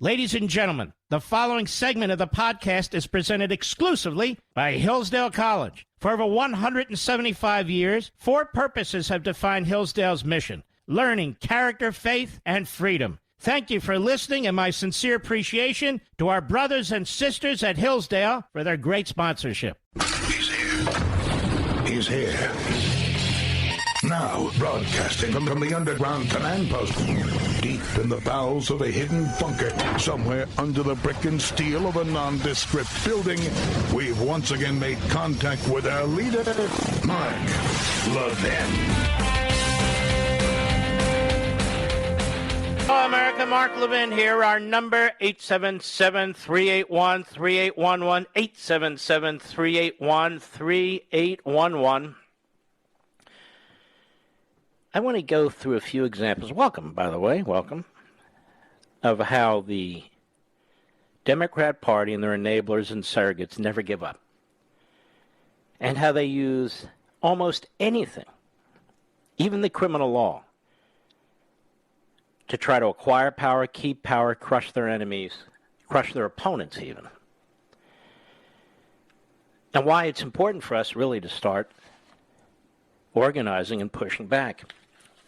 Ladies and gentlemen, the following segment of the podcast is presented exclusively by Hillsdale College. For over 175 years, four purposes have defined Hillsdale's mission: learning, character, faith, and freedom. Thank you for listening, and my sincere appreciation to our brothers and sisters at Hillsdale for their great sponsorship. He's here. He's here. Now, broadcasting from the underground command post, deep in the bowels of a hidden bunker, somewhere under the brick and steel of a nondescript building, we've once again made contact with our leader, Mark Levin. Hello, America. Mark Levin here. Our number, 877-381-3811, 877-381-3811. I want to go through a few examples. Welcome, by the way, welcome, of how the Democrat Party and their enablers and surrogates never give up, and how they use almost anything, even the criminal law, to try to acquire power, keep power, crush their enemies, crush their opponents even. And why it's important for us really to start organizing and pushing back,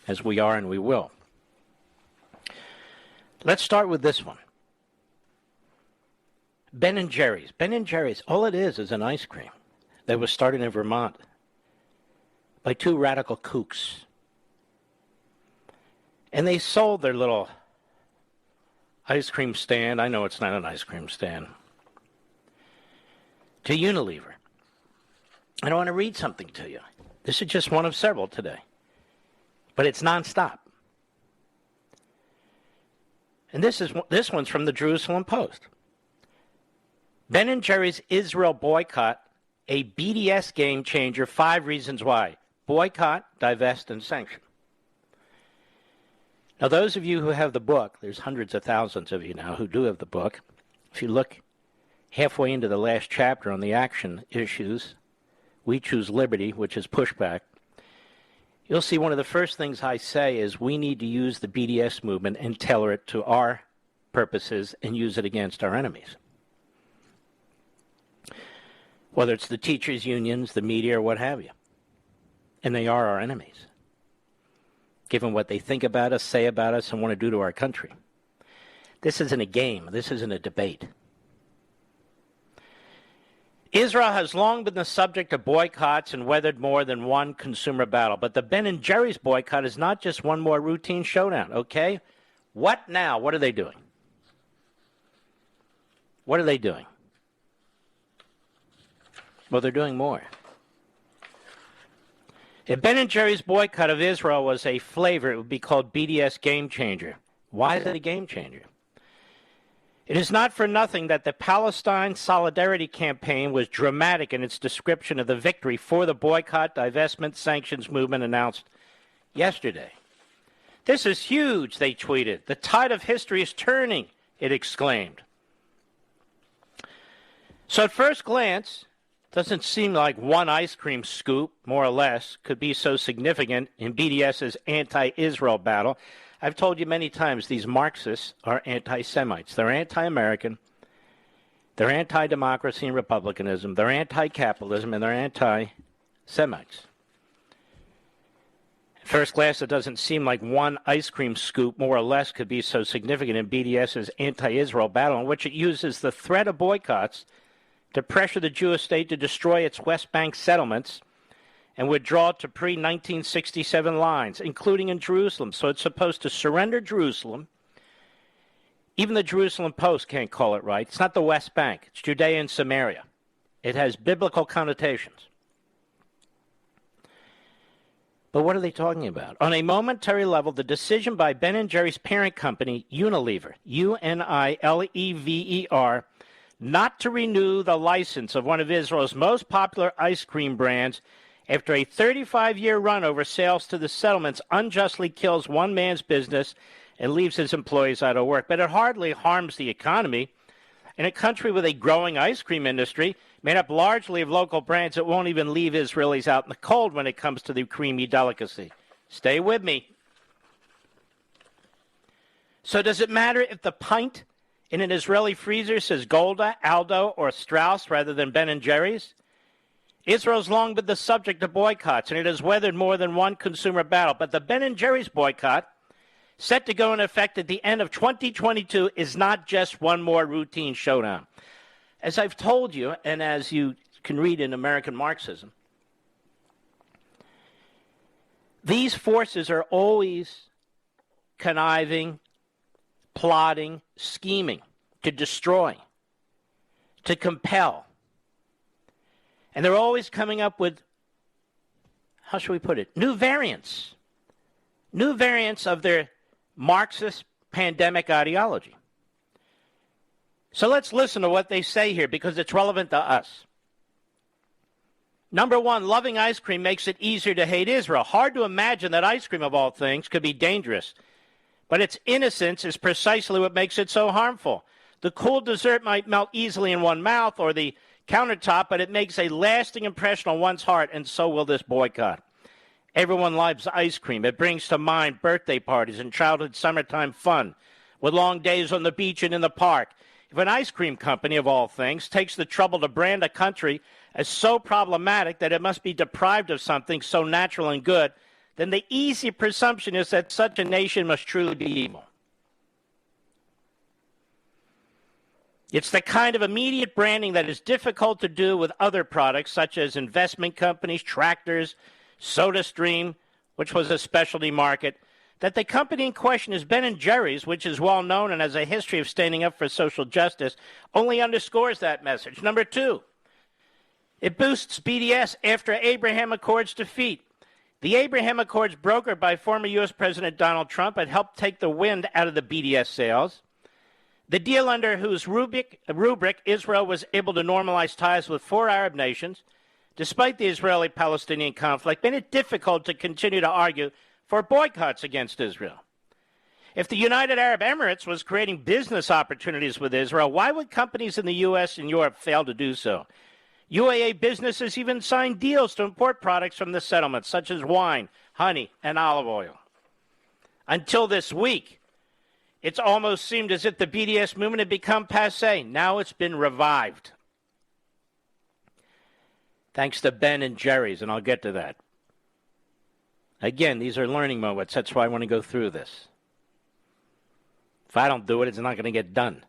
as we are and we will. Let's start with this one. Ben & Jerry's. Ben & Jerry's, all it is an ice cream that was started in Vermont by two radical kooks. And they sold their little ice cream stand, I know it's not an ice cream stand, to Unilever. And I want to read something to you. This is just one of several today. But it's nonstop. And this one's from the Jerusalem Post. Ben & Jerry's Israel boycott, a BDS game changer, 5 reasons why. Boycott, divest, and sanction. Now, those of you who have the book, there's hundreds of thousands of you now who do have the book. If you look halfway into the last chapter on the action issues, We Choose Liberty, which is pushback, you'll see one of the first things I say is we need to use the BDS movement and tailor it to our purposes and use it against our enemies. Whether it's the teachers' unions, the media, or what have you. And they are our enemies, given what they think about us, say about us, and want to do to our country. This isn't a game. This isn't a debate. Israel has long been the subject of boycotts and weathered more than one consumer battle. But the Ben & Jerry's boycott is not just one more routine showdown, okay? What now? What are they doing? What are they doing? Well, they're doing more. If Ben & Jerry's boycott of Israel was a flavor, it would be called BDS Game Changer. Why is it a game changer? It is not for nothing that the Palestine Solidarity Campaign was dramatic in its description of the victory for the boycott, divestment, sanctions movement announced yesterday. This is huge, they tweeted. The tide of history is turning, it exclaimed. So at first glance, it doesn't seem like one ice cream scoop, more or less, could be so significant in BDS's anti-Israel battle. I've told you many times these Marxists are anti-Semites. They're anti-American. They're anti-democracy and republicanism. They're anti-capitalism, and they're anti-Semites. At first glance, it doesn't seem like one ice cream scoop, more or less, could be so significant in BDS's anti-Israel battle, in which it uses the threat of boycotts to pressure the Jewish state to destroy its West Bank settlements and withdraw to pre-1967 lines, including in Jerusalem. So it's supposed to surrender Jerusalem. Even the Jerusalem Post can't call it right. It's not the West Bank. It's Judea and Samaria. It has biblical connotations. But what are they talking about? On a momentary level, the decision by Ben & Jerry's parent company, Unilever, Unilever, not to renew the license of one of Israel's most popular ice cream brands after a 35-year run over sales to the settlements unjustly kills one man's business and leaves his employees out of work. But it hardly harms the economy. In a country with a growing ice cream industry made up largely of local brands, it won't even leave Israelis out in the cold when it comes to the creamy delicacy. Stay with me. So does it matter if the pint in an Israeli freezer says Golda, Aldo, or Strauss rather than Ben & Jerry's? Israel's long been the subject of boycotts, and it has weathered more than one consumer battle. But the Ben & Jerry's boycott, set to go in effect at the end of 2022, is not just one more routine showdown. As I've told you, and as you can read in American Marxism, these forces are always conniving, plotting, scheming to destroy, to compel. And they're always coming up with, how should we put it, new variants of their Marxist pandemic ideology. So let's listen to what they say here because it's relevant to us. Number one, loving ice cream makes it easier to hate Israel. Hard to imagine that ice cream, of all things, could be dangerous. But its innocence is precisely what makes it so harmful. The cool dessert might melt easily in one mouth or the countertop, but it makes a lasting impression on one's heart, and so will this boycott. Everyone loves ice cream. It brings to mind birthday parties and childhood summertime fun with long days on the beach and in the park. If an ice cream company, of all things, takes the trouble to brand a country as so problematic that it must be deprived of something so natural and good, then the easy presumption is that such a nation must truly be evil. It's the kind of immediate branding that is difficult to do with other products, such as investment companies, tractors, SodaStream, which was a specialty market. That the company in question is Ben & Jerry's, which is well known and has a history of standing up for social justice, only underscores that message. Number two, it boosts BDS after Abraham Accords defeat. The Abraham Accords, brokered by former U.S. President Donald Trump, had helped take the wind out of the BDS sails. The deal under whose rubric Israel was able to normalize ties with 4 Arab nations, despite the Israeli-Palestinian conflict, made it difficult to continue to argue for boycotts against Israel. If the United Arab Emirates was creating business opportunities with Israel, why would companies in the U.S. and Europe fail to do so? UAE businesses even signed deals to import products from the settlements, such as wine, honey, and olive oil. Until this week, it's almost seemed as if the BDS movement had become passé. Now it's been revived. Thanks to Ben & Jerry's, and I'll get to that. Again, these are learning moments. That's why I want to go through this. If I don't do it, it's not going to get done.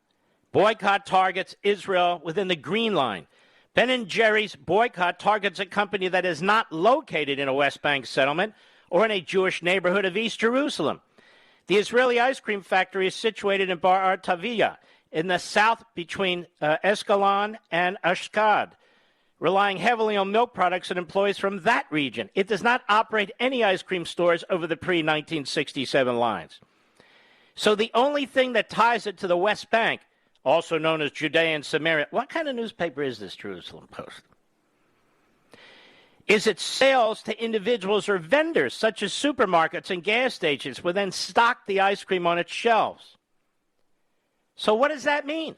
Boycott targets Israel within the Green Line. Ben & Jerry's boycott targets a company that is not located in a West Bank settlement or in a Jewish neighborhood of East Jerusalem. The Israeli ice cream factory is situated in Bar Artaviya, in the south between Escalon and Ashdod, relying heavily on milk products and employees from that region. It does not operate any ice cream stores over the pre-1967 lines. So the only thing that ties it to the West Bank, also known as Judea and Samaria, what kind of newspaper is this, Jerusalem Post? Is its sales to individuals or vendors, such as supermarkets and gas stations, will then stock the ice cream on its shelves. So what does that mean?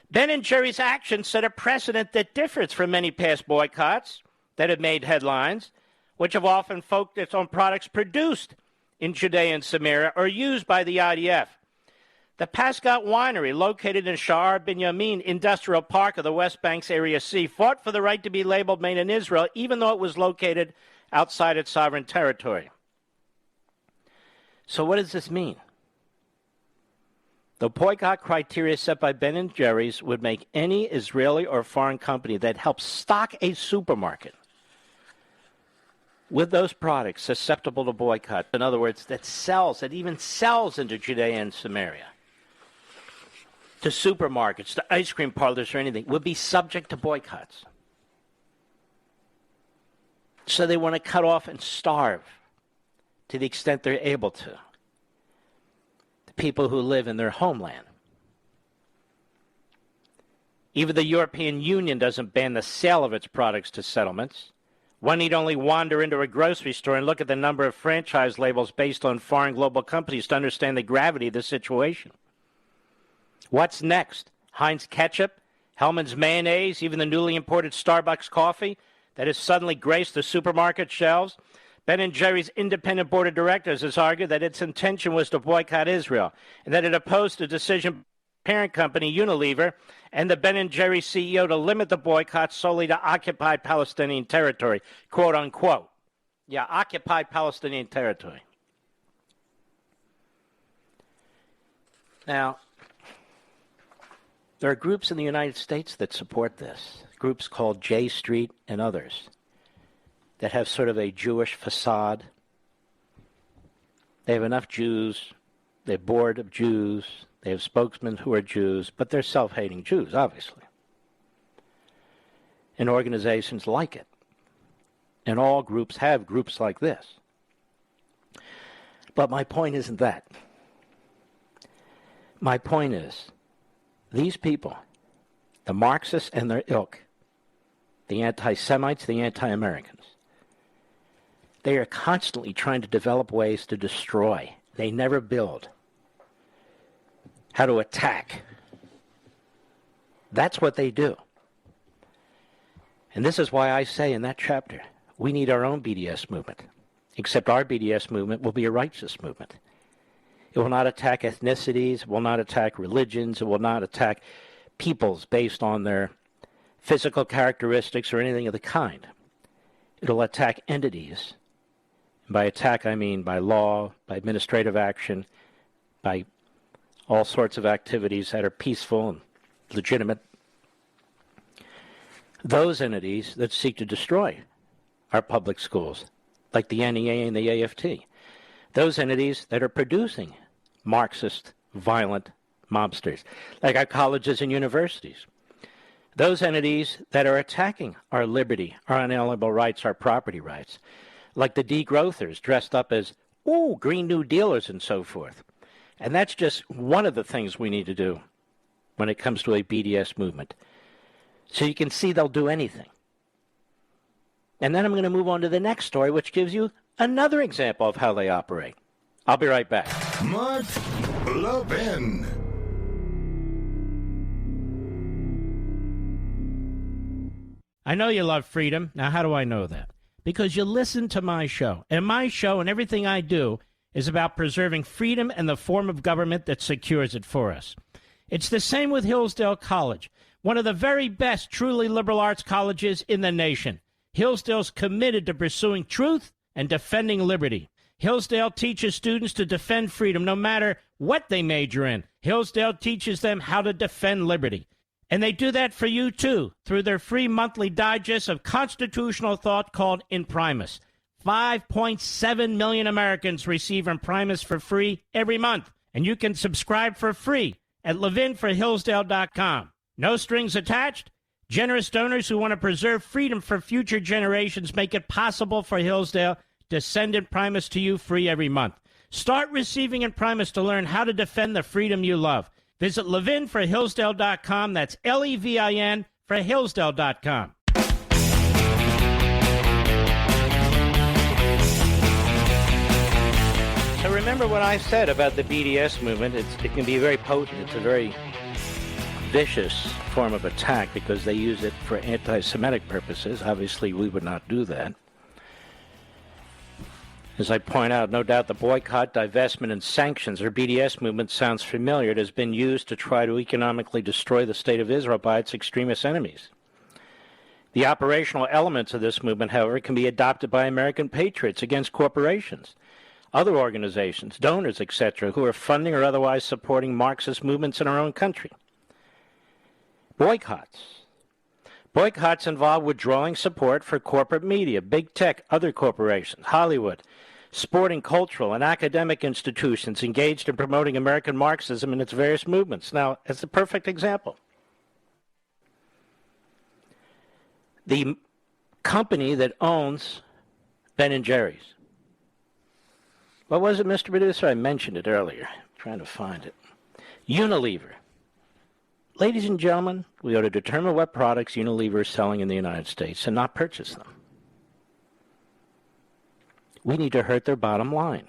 Ben & Jerry's actions set a precedent that differs from many past boycotts that have made headlines, which have often focused on products produced in Judea and Samaria or used by the IDF. The Pascat Winery, located in Sha'ar Binyamin Industrial Park of the West Bank's Area C, fought for the right to be labeled made in Israel, even though it was located outside its sovereign territory. So what does this mean? The boycott criteria set by Ben & Jerry's would make any Israeli or foreign company that helps stock a supermarket with those products susceptible to boycott. In other words, that even sells into Judea and Samaria, to supermarkets, to ice cream parlors or anything, would be subject to boycotts. So they want to cut off and starve to the extent they're able to the people who live in their homeland. Even the European Union doesn't ban the sale of its products to settlements. One need only wander into a grocery store and look at the number of franchise labels based on foreign global companies to understand the gravity of the situation. What's next? Heinz ketchup, Hellmann's mayonnaise, even the newly imported Starbucks coffee that has suddenly graced the supermarket shelves? Ben & Jerry's independent board of directors has argued that its intention was to boycott Israel and that it opposed the decision parent company Unilever and the Ben & Jerry's CEO to limit the boycott solely to occupied Palestinian territory, quote unquote. Yeah, occupied Palestinian territory. Now, there are groups in the United States that support this, groups called J Street and others, that have sort of a Jewish facade. They have enough Jews, they're bored of Jews, they have spokesmen who are Jews, but they're self-hating Jews, obviously. And organizations like it. And all groups have groups like this. But my point isn't that. My point is, these people, the Marxists and their ilk, the anti-Semites, the anti-Americans, they are constantly trying to develop ways to destroy. They never build. How to attack. That's what they do. And this is why I say in that chapter, we need our own BDS movement. Except our BDS movement will be a righteous movement. It will not attack ethnicities, it will not attack religions, it will not attack peoples based on their physical characteristics or anything of the kind. It'll attack entities. And by attack, I mean by law, by administrative action, by all sorts of activities that are peaceful and legitimate. Those entities that seek to destroy our public schools, like the NEA and the AFT. Those entities that are producing Marxist, violent mobsters, like our colleges and universities. Those entities that are attacking our liberty, our unalienable rights, our property rights, like the degrowthers dressed up as, Green New Dealers and so forth. And that's just one of the things we need to do when it comes to a BDS movement. So you can see they'll do anything. And then I'm going to move on to the next story, which gives you another example of how they operate. I'll be right back. Mark Levin. I know you love freedom. Now, how do I know that? Because you listen to my show. And my show and everything I do is about preserving freedom and the form of government that secures it for us. It's the same with Hillsdale College, one of the very best truly liberal arts colleges in the nation. Hillsdale's committed to pursuing truth and defending liberty. Hillsdale teaches students to defend freedom no matter what they major in. Hillsdale teaches them how to defend liberty. And they do that for you, too, through their free monthly digest of constitutional thought called Imprimis. 5.7 million Americans receive Imprimis for free every month. And you can subscribe for free at ləʻvɪn4hillsdale.com. No strings attached. Generous donors who want to preserve freedom for future generations make it possible for Hillsdale to send Imprimis to you free every month. Start receiving Imprimis to learn how to defend the freedom you love. Visit ləʻvɪn4hillsdale.com. That's L-E-V-I-N for Hillsdale.com. So remember what I said about the BDS movement. It can be very potent. It's a very vicious form of attack because they use it for anti-Semitic purposes. Obviously, we would not do that. As I point out, no doubt the boycott, divestment, and sanctions, or BDS movement, sounds familiar. It has been used to try to economically destroy the state of Israel by its extremist enemies. The operational elements of this movement, however, can be adopted by American patriots against corporations, other organizations, donors, etc., who are funding or otherwise supporting Marxist movements in our own country. Boycotts. Boycotts involve withdrawing support for corporate media, big tech, other corporations, Hollywood, sporting, cultural, and academic institutions engaged in promoting American Marxism and its various movements. Now, as a perfect example, the company that owns Ben & Jerry's. What was it, Mr. Producer? I mentioned it earlier. I'm trying to find it. Unilever. Ladies and gentlemen, we ought to determine what products Unilever is selling in the United States and not purchase them. We need to hurt their bottom line.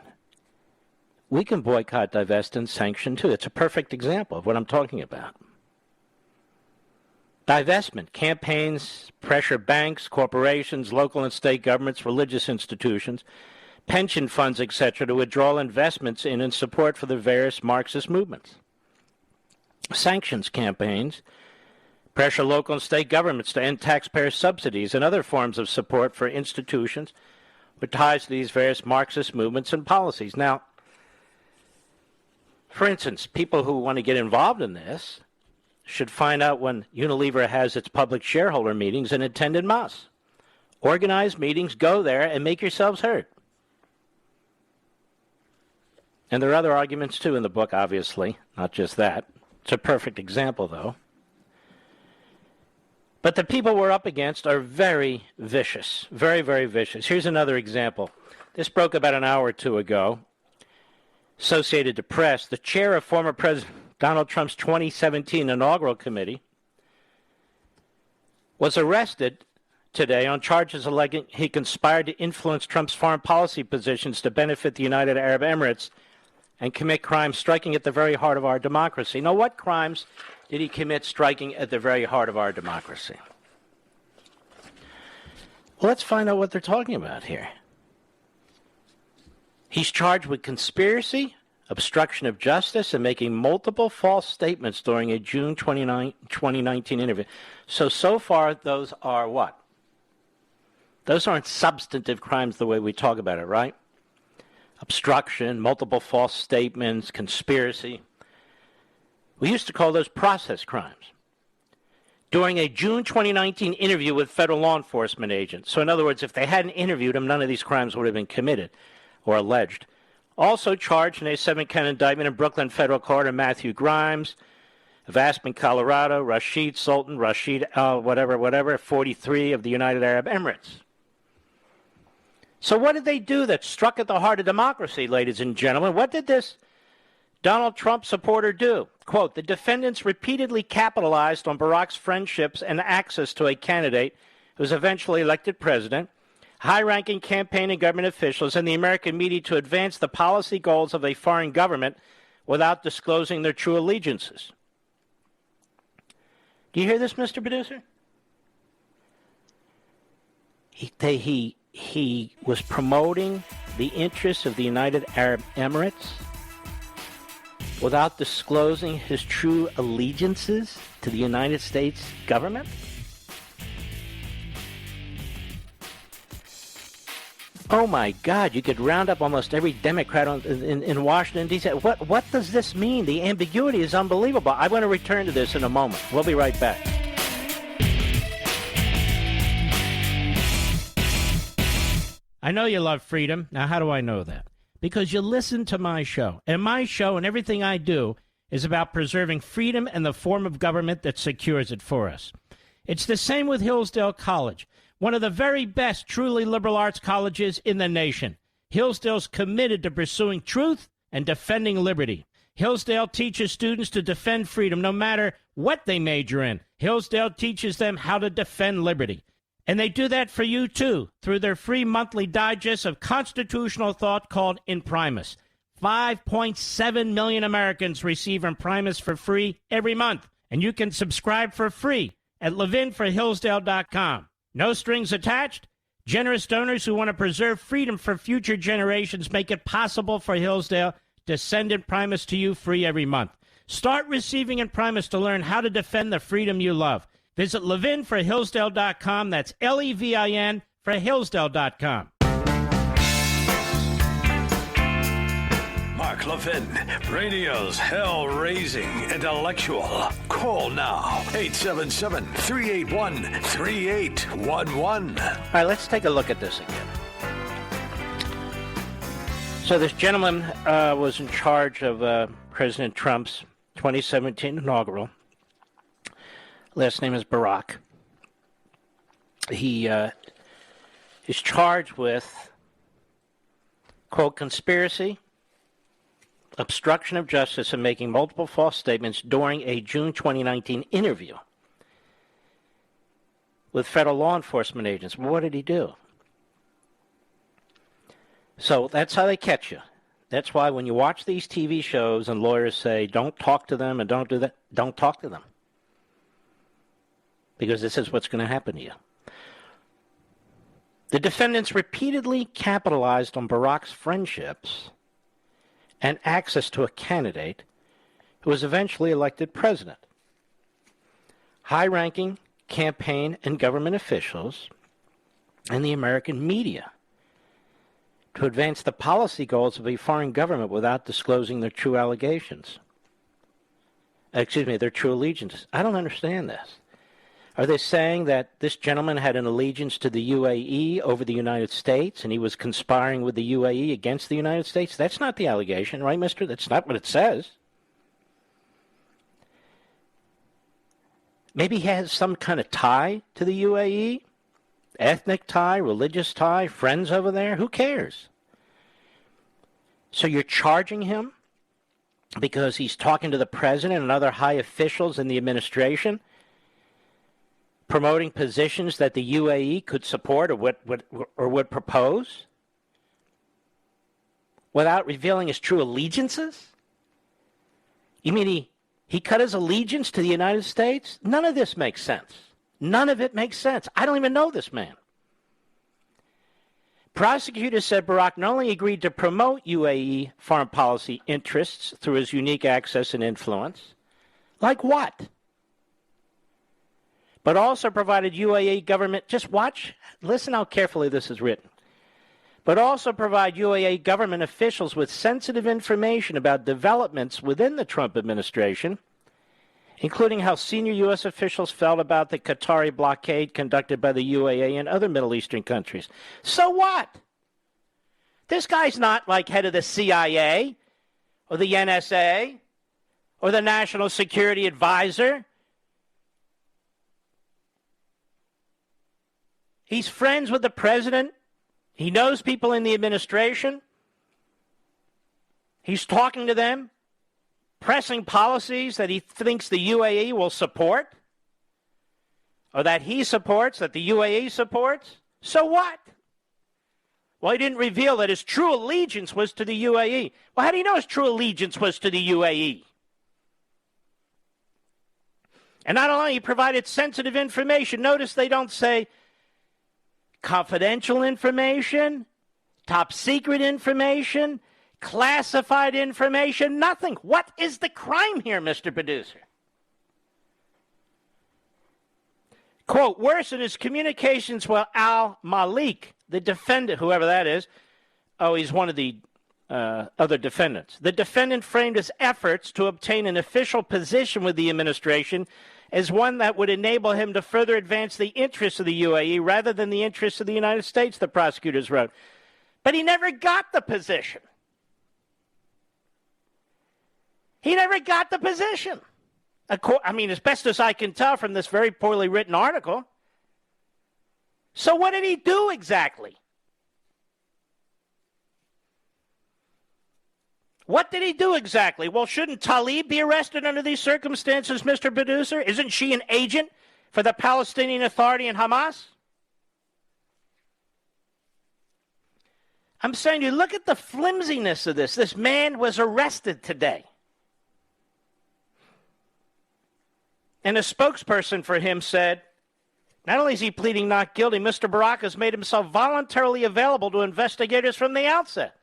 We can boycott, divest, and sanction too. It's a perfect example of what I'm talking about. Divestment campaigns pressure banks, corporations, local and state governments, religious institutions, pension funds, etc., to withdraw investments in and support for the various Marxist movements. Sanctions campaigns pressure local and state governments to end taxpayer subsidies and other forms of support for institutions with ties to these various Marxist movements and policies. Now, for instance, people who want to get involved in this should find out when Unilever has its public shareholder meetings and attend en masse. Organize meetings, go there, and make yourselves heard. And there are other arguments, too, in the book, obviously, not just that. It's a perfect example, though. But the people we're up against are very vicious, very, very vicious. Here's another example. This broke about an hour or two ago. Associated Press, the chair of former President Donald Trump's 2017 inaugural committee was arrested today on charges alleging he conspired to influence Trump's foreign policy positions to benefit the United Arab Emirates and commit crimes striking at the very heart of our democracy. Now, what crimes did he commit striking at the very heart of our democracy? Well, let's find out what they're talking about here. He's charged with conspiracy, obstruction of justice, and making multiple false statements during a June 2019 interview. So far, those are what? Those aren't substantive crimes the way we talk about it, right? Obstruction, multiple false statements, conspiracy. We used to call those process crimes. During a June 2019 interview with federal law enforcement agents. So in other words, if they hadn't interviewed him, none of these crimes would have been committed or alleged. Also charged in a 7-count indictment in Brooklyn federal court are Matthew Grimes of Aspen, Colorado, Rashid Sultan, 43 of the United Arab Emirates. So what did they do that struck at the heart of democracy, ladies and gentlemen? What did this Donald Trump supporter do? Quote, the defendants repeatedly capitalized on Barack's friendships and access to a candidate who was eventually elected president, high-ranking campaign and government officials, and the American media to advance the policy goals of a foreign government without disclosing their true allegiances. Do you hear this, Mr. Producer? He was promoting the interests of the United Arab Emirates without disclosing his true allegiances to the United States government? Oh my God, you could round up almost every Democrat in Washington, D.C. What does this mean? The ambiguity is unbelievable. I want to return to this in a moment. We'll be right back. I know you love freedom. Now, how do I know that? Because you listen to my show. And my show and everything I do is about preserving freedom and the form of government that secures it for us. It's the same with Hillsdale College, one of the very best truly liberal arts colleges in the nation. Hillsdale's committed to pursuing truth and defending liberty. Hillsdale teaches students to defend freedom no matter what they major in. Hillsdale teaches them how to defend liberty. And they do that for you, too, through their free monthly digest of constitutional thought called Imprimis. 5.7 million Americans receive Imprimis for free every month. And you can subscribe for free at ləʻvɪn4hillsdale.com. No strings attached. Generous donors who want to preserve freedom for future generations make it possible for Hillsdale to send Imprimis to you free every month. Start receiving Imprimis to learn how to defend the freedom you love. Visit ləʻvɪn4hillsdale.com. That's L-E-V-I-N for Hillsdale.com. Mark Levin, radio's hell-raising intellectual. Call now, 877-381-3811. All right, let's take a look at this again. So this gentleman was in charge of President Trump's 2017 inaugural. Last name is Barack. He is charged with, quote, conspiracy, obstruction of justice, and making multiple false statements during a June 2019 interview with federal law enforcement agents. Well, what did he do? So that's how they catch you. That's why when you watch these TV shows and lawyers say, don't talk to them and don't do that, don't talk to them. because this is what's going to happen to you. The defendants repeatedly capitalized on Barack's friendships and access to a candidate who was eventually elected president. High-ranking campaign and government officials and the American media to advance the policy goals of a foreign government without disclosing their true allegations. Their true allegiances. I don't understand this. Are they saying that this gentleman had an allegiance to the UAE over the United States and he was conspiring with the UAE against the United States? That's not the allegation, right, mister? That's not what it says. Maybe he has some kind of tie to the UAE? Ethnic tie, religious tie, friends over there? Who cares? So you're charging him because he's talking to the president and other high officials in the administration, promoting positions that the UAE could support or would propose, without revealing his true allegiances? You mean he cut his allegiance to the United States? None of this makes sense. None of it makes sense. I don't even know this man. Prosecutors said Barack not only agreed to promote UAE foreign policy interests through his unique access and influence, like what? But also provided UAE government, just watch, listen how carefully this is written, but also provide UAE government officials with sensitive information about developments within the Trump administration, including how senior U.S. officials felt about the Qatari blockade conducted by the UAE and other Middle Eastern countries. So what? This guy's not like head of the CIA or the NSA or the National Security Advisor. He's friends with the president. He knows people in the administration. He's talking to them, pressing policies that he thinks the UAE will support, or that he supports, that the UAE supports. So what? Well, he didn't reveal that his true allegiance was to the UAE. Well, how do you know his true allegiance was to the UAE? And not only he provided sensitive information, notice they don't say confidential information, top secret information, classified information, nothing. What is the crime here, Mr. Producer? Quote, worse in his communications with Al-Malik, the defendant, whoever that is, he's one of the other defendants. The defendant framed his efforts to obtain an official position with the administration as one that would enable him to further advance the interests of the UAE rather than the interests of the United States, the prosecutors wrote. But he never got the position. He never got the position. As best as I can tell from this very poorly written article. So what did he do exactly? What did he do exactly? Well, shouldn't Tlaib be arrested under these circumstances, Mr. Producer? Isn't she an agent for the Palestinian Authority and Hamas? I'm saying to you, look at the flimsiness of this. This man was arrested today. And a spokesperson for him said, not only is he pleading not guilty, Mr. Barack has made himself voluntarily available to investigators from the outset.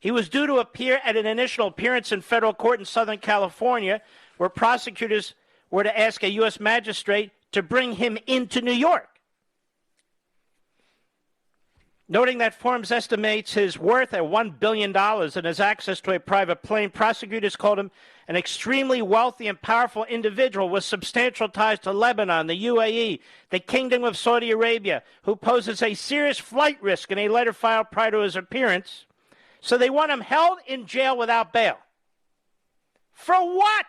He was due to appear at an initial appearance in federal court in Southern California, where prosecutors were to ask a U.S. magistrate to bring him into New York. Noting that Forbes estimates his worth at $1 billion and his access to a private plane, prosecutors called him an extremely wealthy and powerful individual with substantial ties to Lebanon, the UAE, the Kingdom of Saudi Arabia, who poses a serious flight risk in a letter filed prior to his appearance. So they want him held in jail without bail. For what?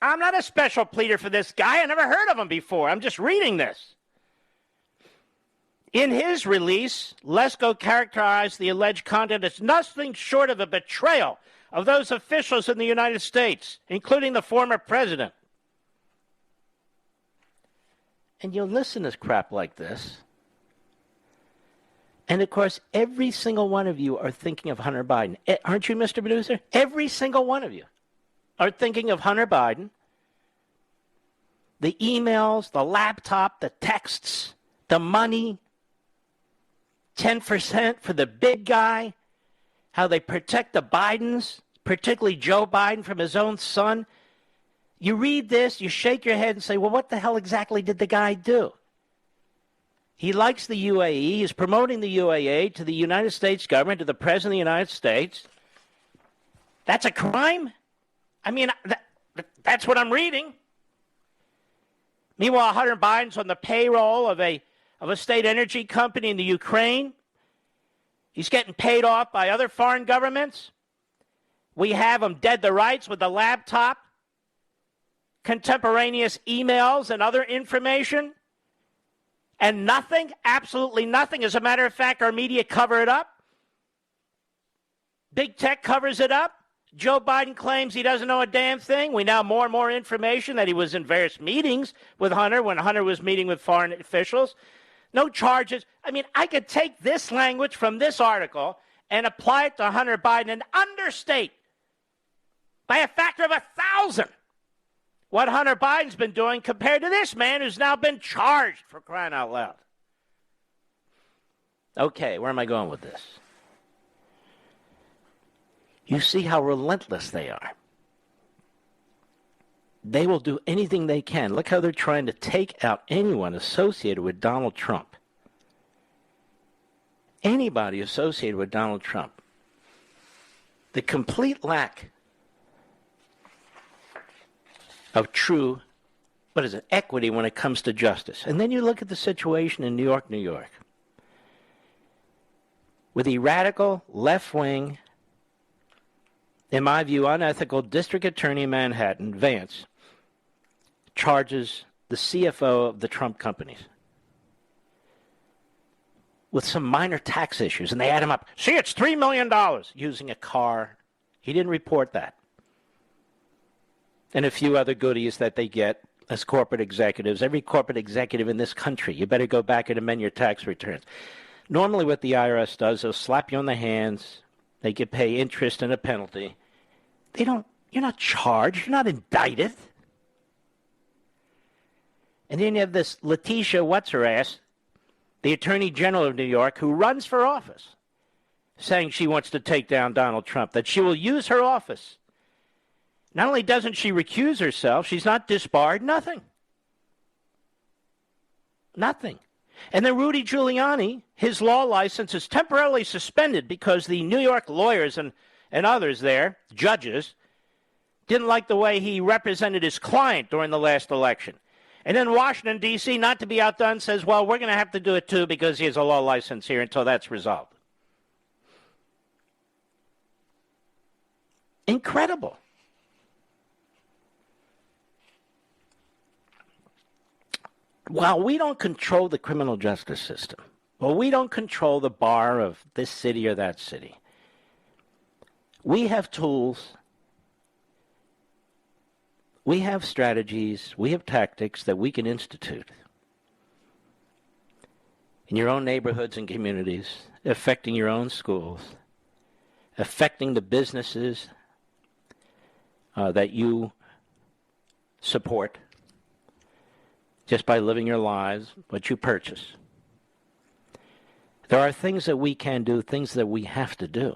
I'm not a special pleader for this guy. I never heard of him before. I'm just reading this. In his release, Lesko characterized the alleged conduct as nothing short of a betrayal of those officials in the United States, including the former president. And you'll listen to crap like this. And, of course, every single one of you are thinking of Hunter Biden. Aren't you, Mr. Producer? Every single one of you. are thinking of Hunter Biden. The emails, the laptop, the texts, the money, 10% for the big guy, how they protect the Bidens, particularly Joe Biden from his own son. You read this, you shake your head and say, well, what the hell exactly did the guy do? He likes the UAE. He's promoting the UAE to the United States government, to the President of the United States. That's a crime? I mean, that's what I'm reading. Meanwhile, Hunter Biden's on the payroll of a state energy company in the Ukraine. He's getting paid off by other foreign governments. We have him dead to rights with a laptop, contemporaneous emails and other information. And nothing, absolutely nothing. As a matter of fact, our media cover it up. Big tech covers it up. Joe Biden claims he doesn't know a damn thing. We now more and more information that he was in various meetings with Hunter when Hunter was meeting with foreign officials. No charges. I mean, I could take this language from this article and apply it to Hunter Biden and understate by a factor of 1,000 what Hunter Biden's been doing compared to this man who's now been charged, for crying out loud. Okay, where am I going with this? You see how relentless they are. They will do anything they can. Look how they're trying to take out anyone associated with Donald Trump. Anybody associated with Donald Trump. The complete lack of true, equity when it comes to justice. And then you look at the situation in New York, with the radical, left-wing, in my view, unethical district attorney in Manhattan, Vance, charges the CFO of the Trump companies with some minor tax issues, and they add him up. See, it's $3 million using a car. He didn't report that. And a few other goodies that they get as corporate executives. Every corporate executive in this country, you better go back and amend your tax returns. Normally what the IRS does, they'll slap you on the hands. They could pay interest and a penalty. You're not charged. You're not indicted. And then you have this Letitia what's-her-ass, the Attorney General of New York, who runs for office, saying she wants to take down Donald Trump, that she will use her office. Not only doesn't she recuse herself, she's not disbarred, nothing. Nothing. And then Rudy Giuliani, his law license is temporarily suspended because the New York lawyers and others there, judges, didn't like the way he represented his client during the last election. And then Washington, D.C., not to be outdone, says, well, we're going to have to do it too because he has a law license here until that's resolved. Incredible. While we don't control the criminal justice system, well, we don't control the bar of this city or that city, we have tools, we have strategies, we have tactics that we can institute in your own neighborhoods and communities, affecting your own schools, affecting the businesses that you support, just by living your lives, what you purchase. There are things that we can do, things that we have to do.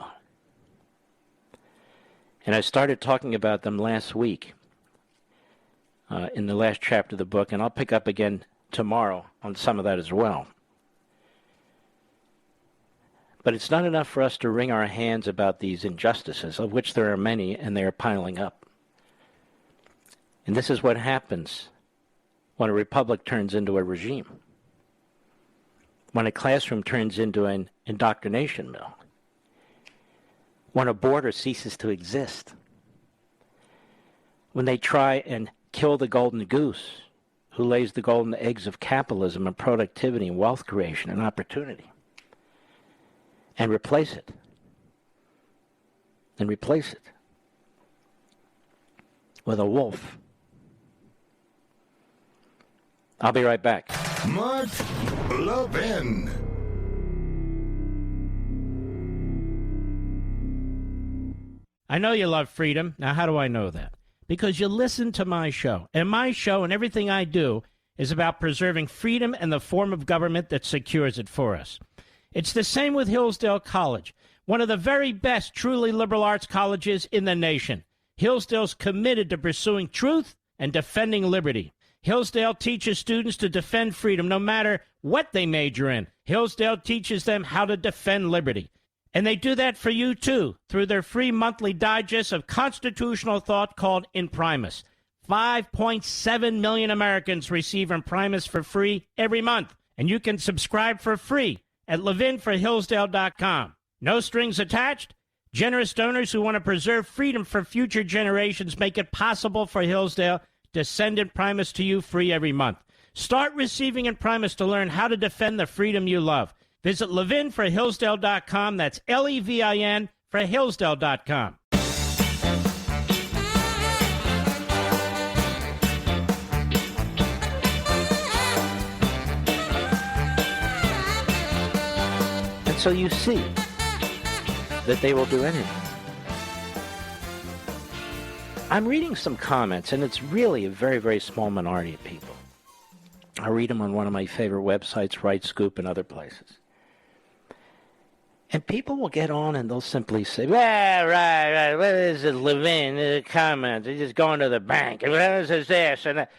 And I started talking about them last week in the last chapter of the book, and I'll pick up again tomorrow on some of that as well. But it's not enough for us to wring our hands about these injustices, of which there are many, and they are piling up. And this is what happens when a republic turns into a regime, when a classroom turns into an indoctrination mill, when a border ceases to exist, when they try and kill the golden goose who lays the golden eggs of capitalism and productivity and wealth creation and opportunity, and replace it with a wolf. I'll be right back. Mark Levin. I know you love freedom. Now, how do I know that? because you listen to my show. And my show and everything I do is about preserving freedom and the form of government that secures it for us. It's the same with Hillsdale College, one of the very best truly liberal arts colleges in the nation. Hillsdale's committed to pursuing truth and defending liberty. Hillsdale teaches students to defend freedom no matter what they major in. Hillsdale teaches them how to defend liberty. And they do that for you, too, through their free monthly digest of constitutional thought called Imprimis. 5.7 million Americans receive Imprimis for free every month. And you can subscribe for free at ləʻvɪn4hillsdale.com. No strings attached. Generous donors who want to preserve freedom for future generations make it possible for Hillsdale to send Imprimis to you free every month. Start receiving Imprimis to learn how to defend the freedom you love. Visit ləʻvɪn4hillsdale.com. That's Levin for Hillsdale.com. And so you see that they will do anything. I'm reading some comments, and it's really a very, very small minority of people. I read them on one of my favorite websites, Right Scoop, and other places. And people will get on and they'll simply say, well, right, what is it, Levin, the comments, they're just going to the bank, and what is this, and that.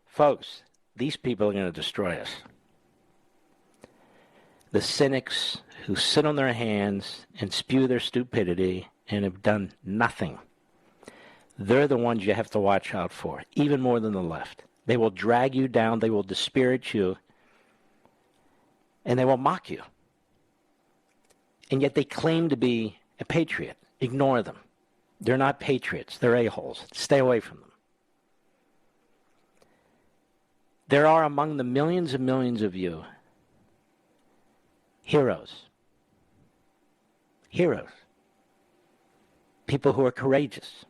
Folks, these people are going to destroy us. The cynics who sit on their hands and spew their stupidity and have done nothing, they're the ones you have to watch out for, even more than the left. They will drag you down, they will dispirit you, and they will mock you. And yet they claim to be a patriot. Ignore them. They're not patriots. They're a-holes. Stay away from them. There are among the millions and millions of you heroes. Heroes. People who are courageous.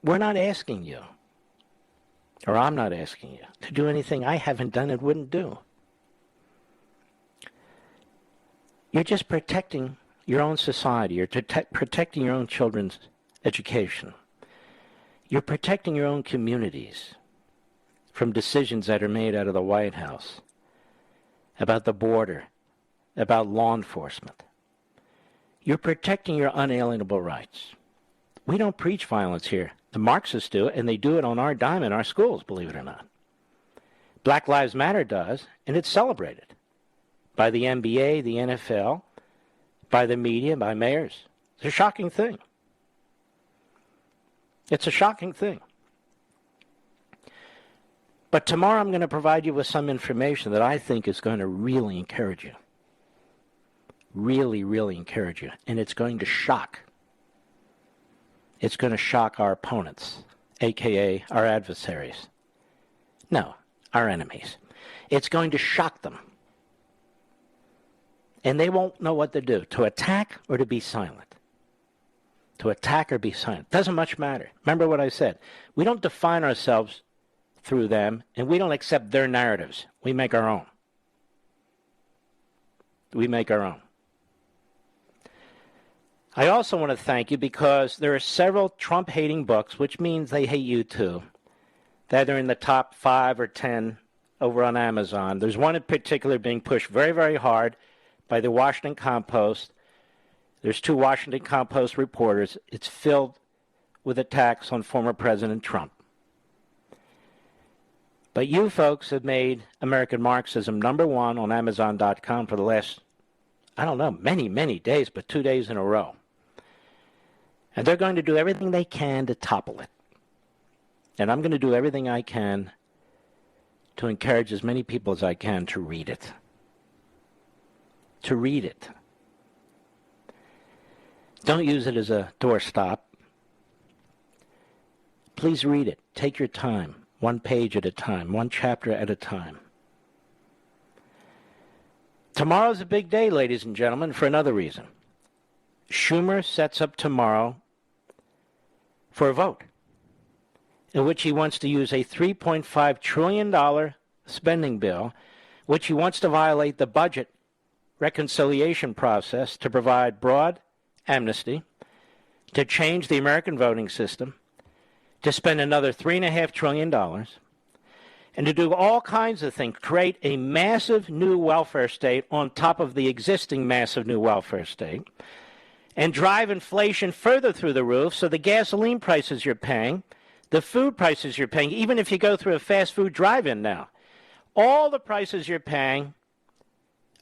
We're not asking you, or I'm not asking you, to do anything I haven't done and wouldn't do. You're just protecting your own society. You're protecting your own children's education. You're protecting your own communities from decisions that are made out of the White House about the border, about law enforcement. You're protecting your unalienable rights. We don't preach violence here. The Marxists do it, and they do it on our dime in our schools, believe it or not. Black Lives Matter does, and it's celebrated by the NBA, the NFL, by the media, by mayors. It's a shocking thing. It's a shocking thing. But tomorrow I'm going to provide you with some information that I think is going to really encourage you. Really, really encourage you. And it's going to shock. It's going to shock our opponents, a.k.a. our adversaries. No, our enemies. It's going to shock them. And they won't know what to do, to attack or to be silent. To attack or be silent. Doesn't much matter. Remember what I said. We don't define ourselves through them, and we don't accept their narratives. We make our own. We make our own. I also want to thank you because there are several Trump-hating books, which means they hate you too, that are in the top 5 or 10 over on Amazon. There's one in particular being pushed very, very hard by the Washington Compost. There's 2 Washington Compost reporters. It's filled with attacks on former President Trump. But you folks have made American Marxism #1 on Amazon.com for the last, I don't know, many, many days, but 2 days in a row. And they're going to do everything they can to topple it. And I'm going to do everything I can to encourage as many people as I can to read it. To read it. Don't use it as a doorstop. Please read it. Take your time. 1 page at a time. 1 chapter at a time. Tomorrow's a big day, ladies and gentlemen, for another reason. Schumer sets up tomorrow for a vote in which he wants to use a $3.5 trillion spending bill, which he wants to violate the budget reconciliation process to provide broad amnesty, to change the American voting system, to spend another $3.5 trillion, and to do all kinds of things, create a massive new welfare state on top of the existing massive new welfare state, and drive inflation further through the roof, so the gasoline prices you're paying, the food prices you're paying, even if you go through a fast food drive-in now, all the prices you're paying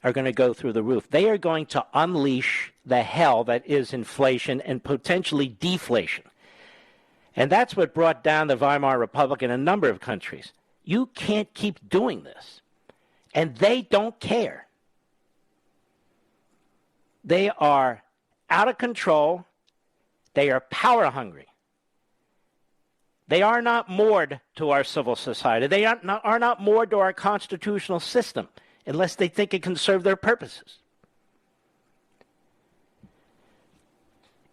are going to go through the roof. They are going to unleash the hell that is inflation and potentially deflation. And that's what brought down the Weimar Republic in a number of countries. You can't keep doing this. And they don't care. They are out of control. They are power hungry. They are not moored to our civil society. They are not moored to our constitutional system unless they think it can serve their purposes.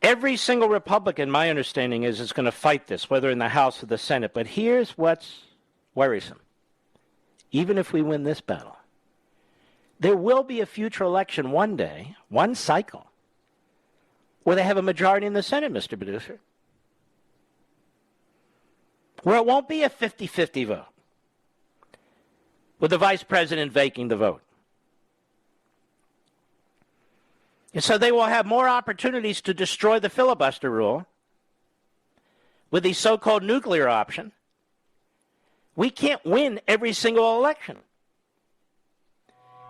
Every single Republican, my understanding is going to fight this, whether in the House or the Senate. But here's what's worrisome. Even if we win this battle, there will be a future election one day, one cycle, where they have a majority in the Senate, Mr. Producer, where it won't be a 50-50 vote, with the vice president vacating the vote. And so they will have more opportunities to destroy the filibuster rule with the so-called nuclear option. We can't win every single election.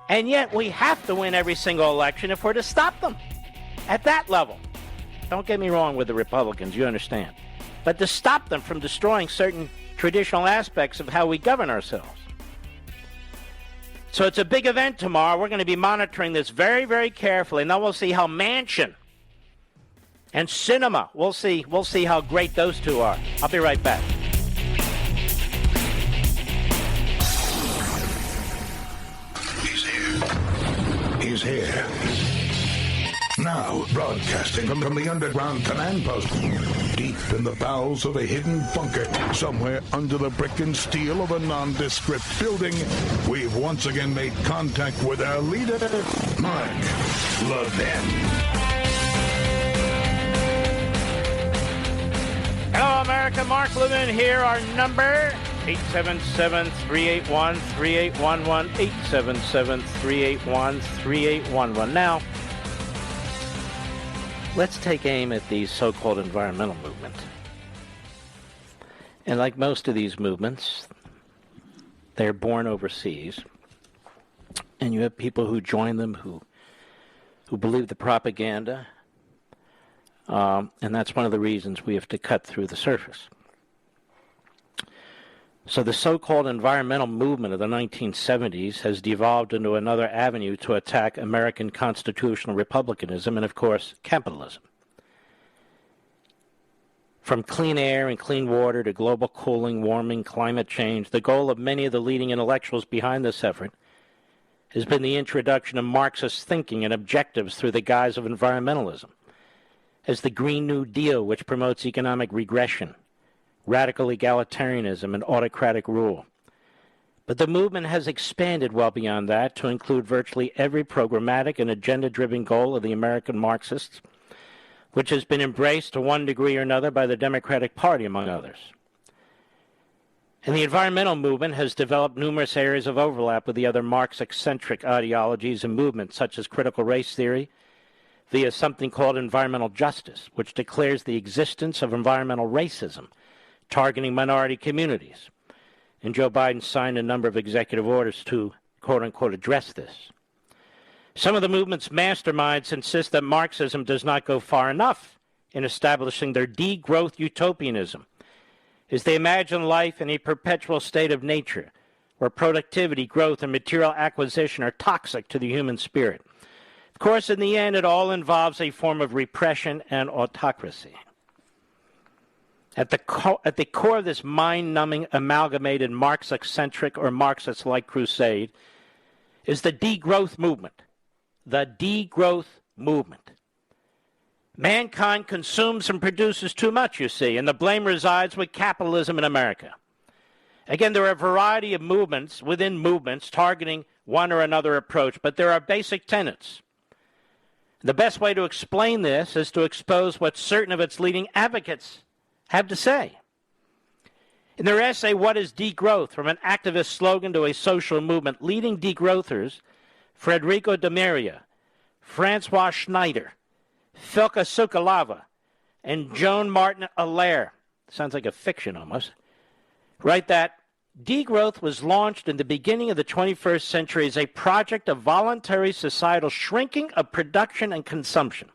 And yet we have to win every single election if we're to stop them at that level. Don't get me wrong with the Republicans, you understand. But to stop them from destroying certain traditional aspects of how we govern ourselves. So it's a big event tomorrow. We're going to be monitoring this very, very carefully. And then we'll see how Manchin and Sinema, we'll see how great those two are. I'll be right back. He's here. Now, broadcasting from the underground command post, deep in the bowels of a hidden bunker, somewhere under the brick and steel of a nondescript building, we've once again made contact with our leader, Mark Levin. Hello, America. Mark Levin here. Our number, 877-381-3811, 877-381-3811. Now, let's take aim at the so-called environmental movement. And like most of these movements, they're born overseas. And you have people who join them who believe the propaganda. And that's one of the reasons we have to cut through the surface. So the so-called environmental movement of the 1970s has devolved into another avenue to attack American constitutional republicanism and, of course, capitalism. From clean air and clean water to global cooling, warming, climate change, the goal of many of the leading intellectuals behind this effort has been the introduction of Marxist thinking and objectives through the guise of environmentalism, as the Green New Deal, which promotes economic regression, radical egalitarianism, and autocratic rule. But the movement has expanded well beyond that to include virtually every programmatic and agenda-driven goal of the American Marxists, which has been embraced to one degree or another by the Democratic Party, among others. And the environmental movement has developed numerous areas of overlap with the other Marx-eccentric ideologies and movements, such as critical race theory, via something called environmental justice, which declares the existence of environmental racism, targeting minority communities. And Joe Biden signed a number of executive orders to, quote-unquote, address this. Some of the movement's masterminds insist that Marxism does not go far enough in establishing their degrowth utopianism, as they imagine life in a perpetual state of nature, where productivity, growth, and material acquisition are toxic to the human spirit. Of course, in the end, it all involves a form of repression and autocracy. At the core of this mind-numbing, amalgamated Marx-eccentric or Marxist-like crusade is the degrowth movement. The degrowth movement. Mankind consumes and produces too much, you see, and the blame resides with capitalism in America. Again, there are a variety of movements within movements targeting one or another approach, but there are basic tenets. The best way to explain this is to expose what certain of its leading advocates have to say. In their essay, What is Degrowth? From an activist slogan to a social movement, leading degrowthers, Federico de Maria, Francois Schneider, Filka Sukalava, and Joan Martin Allaire, sounds like a fiction almost, write that degrowth was launched in the beginning of the 21st century as a project of voluntary societal shrinking of production and consumption,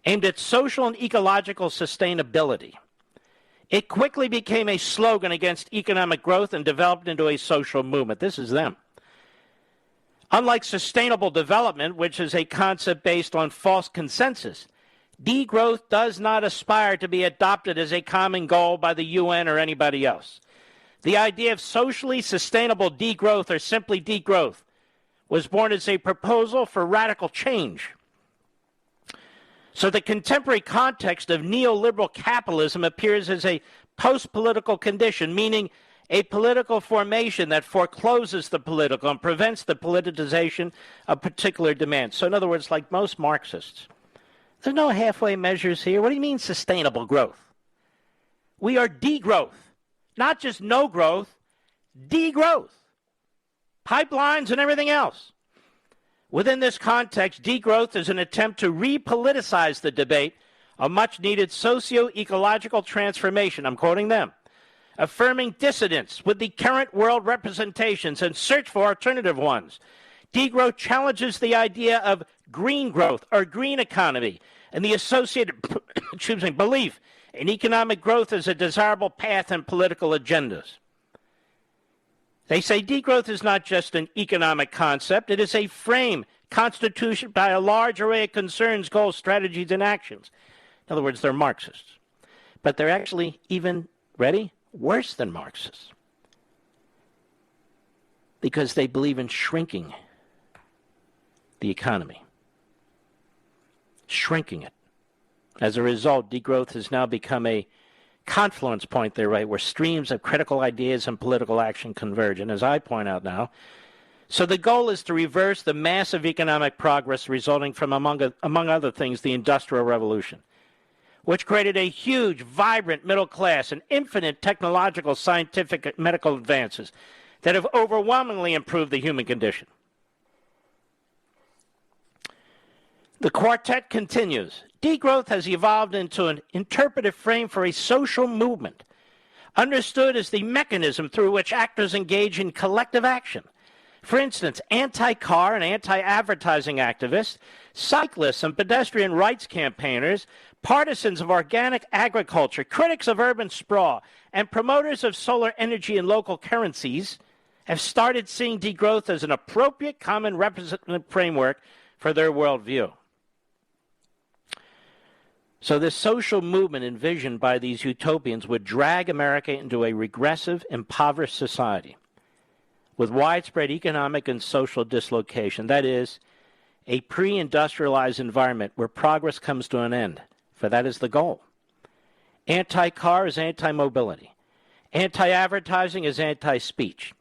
aimed at social and ecological sustainability. It quickly became a slogan against economic growth and developed into a social movement. This is them. Unlike sustainable development, which is a concept based on false consensus, degrowth does not aspire to be adopted as a common goal by the UN or anybody else. The idea of socially sustainable degrowth, or simply degrowth, was born as a proposal for radical change. So the contemporary context of neoliberal capitalism appears as a post-political condition, meaning a political formation that forecloses the political and prevents the politicization of particular demands. So in other words, like most Marxists, there's no halfway measures here. What do you mean sustainable growth? We are degrowth. Not just no growth, degrowth. Pipelines and everything else. Within this context, degrowth is an attempt to repoliticize the debate of much-needed socio-ecological transformation. I'm quoting them. Affirming dissidence with the current world representations and search for alternative ones. Degrowth challenges the idea of green growth or green economy and the associated belief in economic growth as a desirable path in political agendas. They say degrowth is not just an economic concept, it is a frame constituted by a large array of concerns, goals, strategies, and actions. In other words, they're Marxists. But they're actually even, ready, worse than Marxists. Because they believe in shrinking the economy. Shrinking it. As a result, degrowth has now become a confluence point, they write, where streams of critical ideas and political action converge. And as I point out now, so the goal is to reverse the massive economic progress resulting from, among other things, the Industrial Revolution, which created a huge, vibrant middle class and infinite technological, scientific, and medical advances that have overwhelmingly improved the human condition. The quartet continues. Degrowth has evolved into an interpretive frame for a social movement, understood as the mechanism through which actors engage in collective action. For instance, anti-car and anti-advertising activists, cyclists and pedestrian rights campaigners, partisans of organic agriculture, critics of urban sprawl, and promoters of solar energy and local currencies have started seeing degrowth as an appropriate common representative framework for their worldview. So this social movement envisioned by these utopians would drag America into a regressive, impoverished society with widespread economic and social dislocation. That is, a pre-industrialized environment where progress comes to an end, for that is the goal. Anti-car is anti-mobility. Anti-advertising is anti-speech.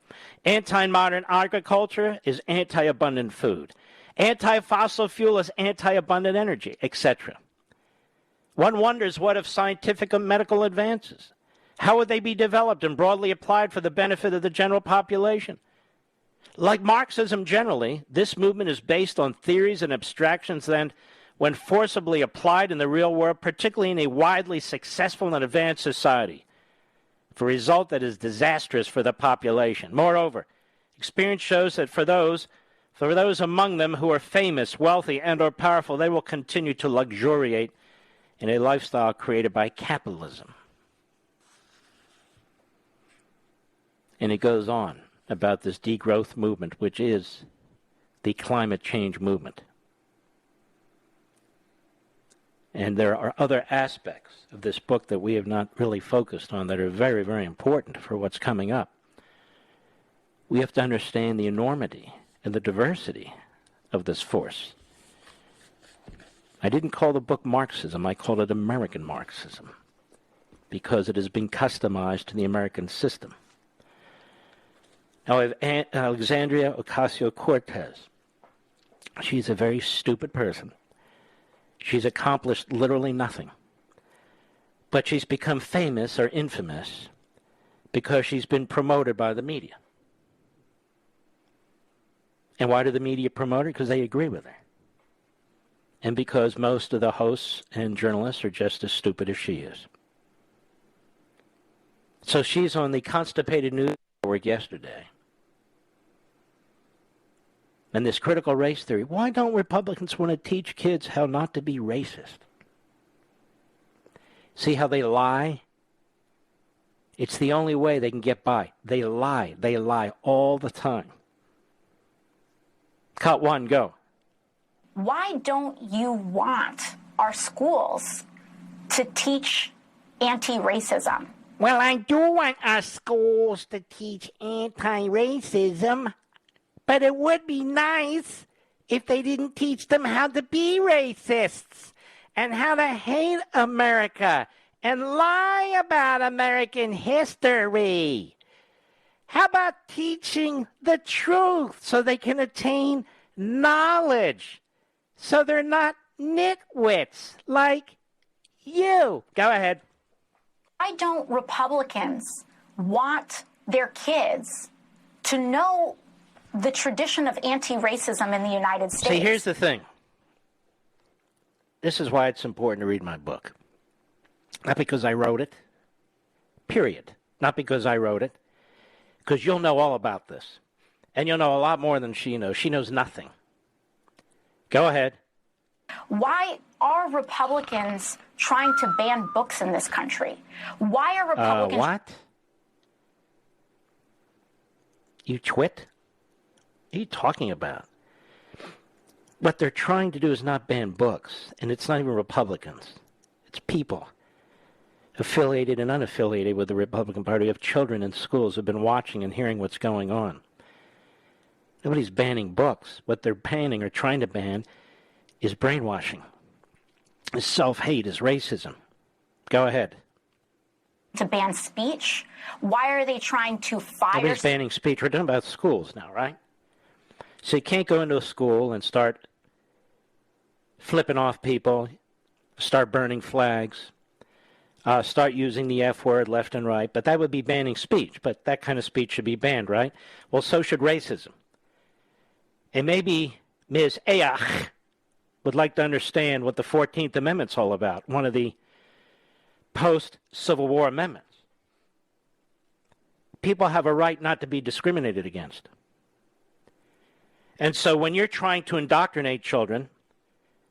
Anti-modern agriculture is anti-abundant food. Anti-fossil fuel is anti-abundant energy, etc. One wonders, what if scientific and medical advances? How would they be developed and broadly applied for the benefit of the general population? Like Marxism generally, this movement is based on theories and abstractions that, when forcibly applied in the real world, particularly in a widely successful and advanced society, for a result that is disastrous for the population. Moreover, experience shows that for those among them who are famous, wealthy, and or powerful, they will continue to luxuriate in a lifestyle created by capitalism. And it goes on about this degrowth movement, which is the climate change movement. And there are other aspects of this book that we have not really focused on that are very, very important for what's coming up. We have to understand the enormity and the diversity of this force. I didn't call the book Marxism, I called it American Marxism, because it has been customized to the American system. Now I have Alexandria Ocasio-Cortez. She's a very stupid person, She's accomplished literally nothing. But she's become famous or infamous because she's been promoted by the media. And why do the media promote her? Because they agree with her. And because most of the hosts and journalists are just as stupid as she is. So she's on the Constipated News Network yesterday. And this critical race theory, why don't Republicans want to teach kids how not to be racist? See how they lie? It's the only way they can get by. They lie. They lie all the time. Cut one, go. Why don't you want our schools to teach anti-racism? Well, I do want our schools to teach anti-racism, but it would be nice if they didn't teach them how to be racists and how to hate America and lie about American history. How about teaching the truth so they can attain knowledge, so they're not nitwits like you? Go ahead. Why don't Republicans want their kids to know the tradition of anti-racism in the United States? See, here's the thing. This is why it's important to read my book. Not because I wrote it, period. Not because I wrote it, because you'll know all about this. And you'll know a lot more than she knows. She knows nothing. Go ahead. Why are Republicans trying to ban books in this country? Why are Republicans... What? You twit? What are you talking about? What they're trying to do is not ban books, and it's not even Republicans. It's people, affiliated and unaffiliated with the Republican Party, of children in schools who have been watching and hearing what's going on. Nobody's banning books. What they're banning or trying to ban is brainwashing, is self-hate, is racism. Go ahead. To ban speech? Why are they trying to fire... Nobody's banning speech. We're talking about schools now, right? So you can't go into a school and start flipping off people, start burning flags, start using the F word left and right, but that would be banning speech. But that kind of speech should be banned, right? Well, so should racism. And maybe Ms. Ayach would like to understand what the 14th Amendment's all about, one of the post-Civil War amendments. People have a right not to be discriminated against. And so when you're trying to indoctrinate children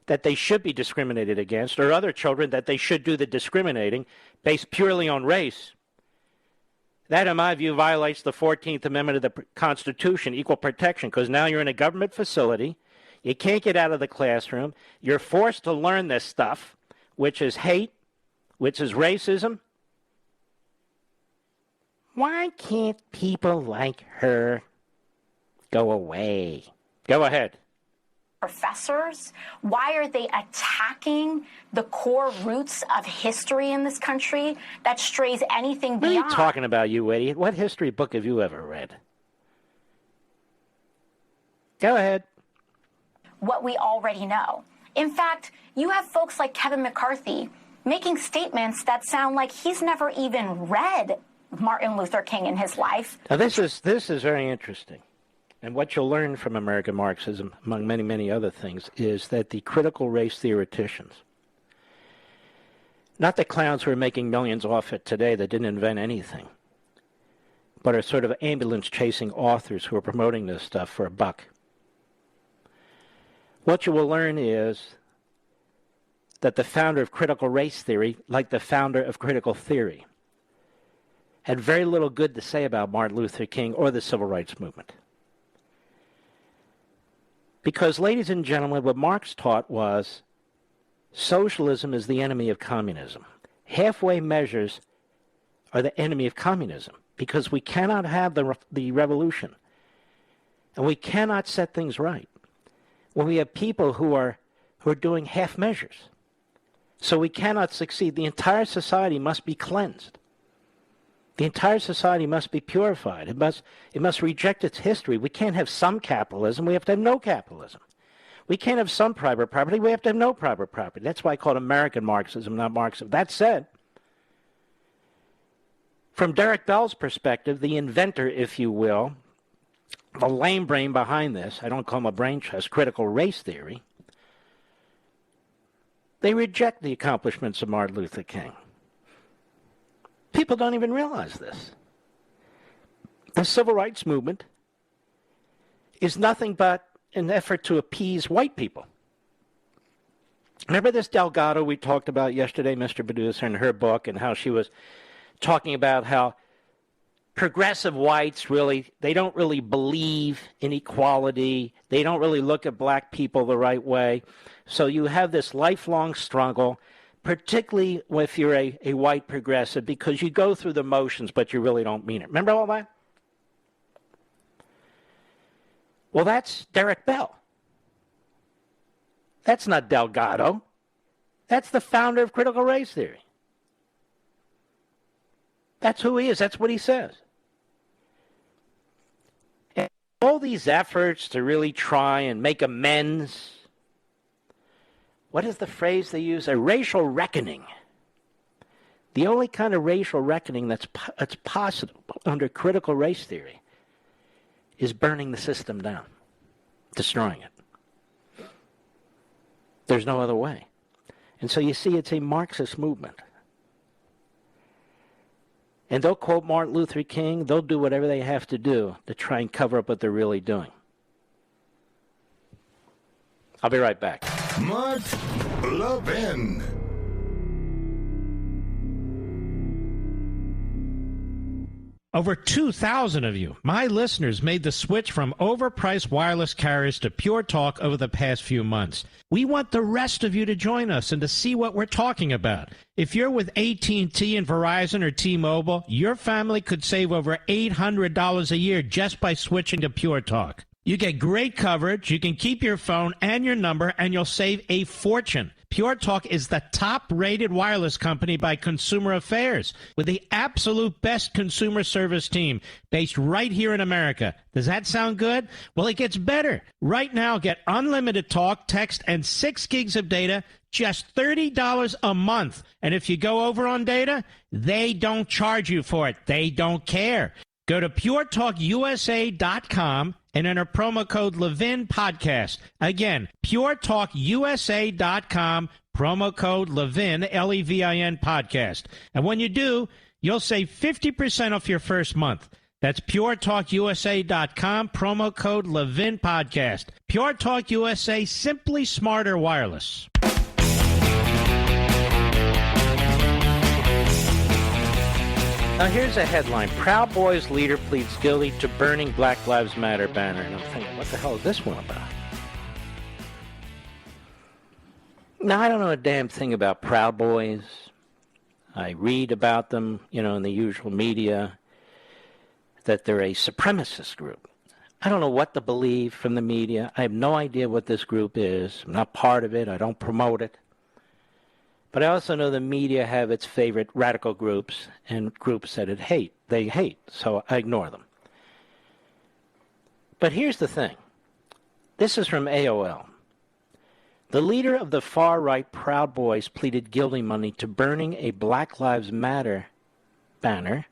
that they should be discriminated against, or other children that they should do the discriminating based purely on race, that, in my view, violates the 14th Amendment of the Constitution, equal protection, because now you're in a government facility, you can't get out of the classroom, you're forced to learn this stuff, which is hate, which is racism. Why can't people like her go away? Go ahead. Professors? Why are they attacking the core roots of history in this country that strays anything beyond? What are you talking about, you idiot? What history book have you ever read? Go ahead. What we already know. In fact, you have folks like Kevin McCarthy making statements that sound like he's never even read Martin Luther King in his life. Now, this is very interesting. And what you'll learn from American Marxism, among many, many other things, is that the critical race theoreticians, not the clowns who are making millions off it today that didn't invent anything, but are sort of ambulance-chasing authors who are promoting this stuff for a buck. What you will learn is that the founder of critical race theory, like the founder of critical theory, had very little good to say about Martin Luther King or the Civil Rights Movement. Because, ladies and gentlemen, what Marx taught was socialism is the enemy of communism. Halfway measures are the enemy of communism because we cannot have the revolution and we cannot set things right when we have people who are doing half measures. So we cannot succeed. The entire society must be cleansed. The entire society must be purified. It must reject its history. We can't have some capitalism. We have to have no capitalism. We can't have some private property. We have to have no private property. That's why I call it American Marxism, not Marxism. That said, from Derek Bell's perspective, the inventor, if you will, the lame brain behind this, I don't call him a brain trust, critical race theory, they reject the accomplishments of Martin Luther King. People don't even realize this. The civil rights movement is nothing but an effort to appease white people. Remember this Delgado we talked about yesterday, Mr. Producer, in her book, and how she was talking about how progressive whites they don't really believe in equality. They don't really look at black people the right way. So you have this lifelong struggle, particularly if you're a white progressive, because you go through the motions, but you really don't mean it. Remember all that? Well, that's Derek Bell. That's not Delgado. That's the founder of critical race theory. That's who he is. That's what he says. And all these efforts to really try and make amends, what is the phrase they use? A racial reckoning. The only kind of racial reckoning that's possible under critical race theory is burning the system down, destroying it. There's no other way. And so you see, it's a Marxist movement. And they'll quote Martin Luther King. They'll do whatever they have to do to try and cover up what they're really doing. I'll be right back. Mark Levin. Over 2,000 of you, my listeners, made the switch from overpriced wireless carriers to Pure Talk over the past few months. We want the rest of you to join us and to see what we're talking about. If you're with AT&T and Verizon or T-Mobile, your family could save over $800 a year just by switching to Pure Talk. You get great coverage, you can keep your phone and your number, and you'll save a fortune. Pure Talk is the top-rated wireless company by Consumer Affairs, with the absolute best consumer service team based right here in America. Does that sound good? Well, it gets better. Right now, get unlimited talk, text, and 6 gigs of data, just $30 a month. And if you go over on data, they don't charge you for it. They don't care. Go to puretalkusa.com and enter promo code Levin Podcast. Again, puretalkusa.com, promo code Levin, Levin Podcast. And when you do, you'll save 50% off your first month. That's puretalkusa.com, promo code Levin Podcast. Pure Talk USA, simply smarter wireless. Now here's a headline. Proud Boys leader pleads guilty to burning Black Lives Matter banner. And I'm thinking, what the hell is this one about? Now, I don't know a damn thing about Proud Boys. I read about them, in the usual media, that they're a supremacist group. I don't know what to believe from the media. I have no idea what this group is. I'm not part of it. I don't promote it. But I also know the media have its favorite radical groups and groups that they hate, so I ignore them. But here's the thing. This is from AOL. The leader of the far-right Proud Boys pleaded guilty Monday to burning a Black Lives Matter banner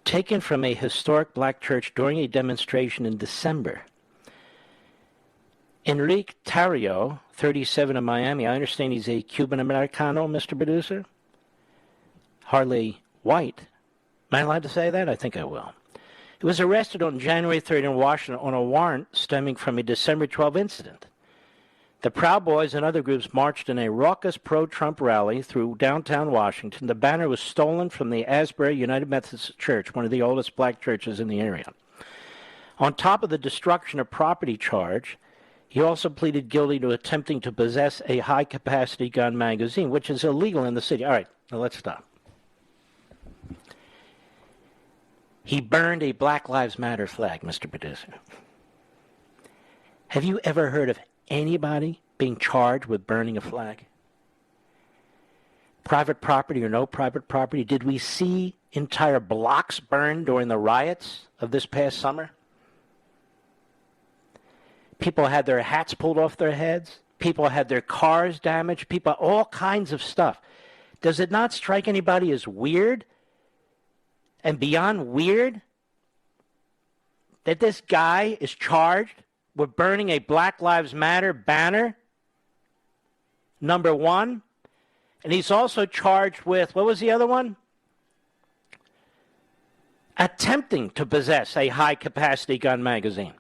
taken from a historic black church during a demonstration in December. Enrique Tarrio, 37 of Miami, I understand he's a Cuban-Americano, Mr. Producer. Hardly white. Am I allowed to say that? I think I will. He was arrested on January 3rd in Washington on a warrant stemming from a December 12 incident. The Proud Boys and other groups marched in a raucous pro-Trump rally through downtown Washington. The banner was stolen from the Asbury United Methodist Church, one of the oldest black churches in the area. On top of the destruction of property charge, he also pleaded guilty to attempting to possess a high-capacity gun magazine, which is illegal in the city. All right, now let's stop. He burned a Black Lives Matter flag, Mr. Producer. Have you ever heard of anybody being charged with burning a flag? Private property or no private property? Did we see entire blocks burned during the riots of this past summer? People had their hats pulled off their heads. People had their cars damaged. People, all kinds of stuff. Does it not strike anybody as weird and beyond weird that this guy is charged with burning a Black Lives Matter banner, number one? And he's also charged with, what was the other one? Attempting to possess a high-capacity gun magazine.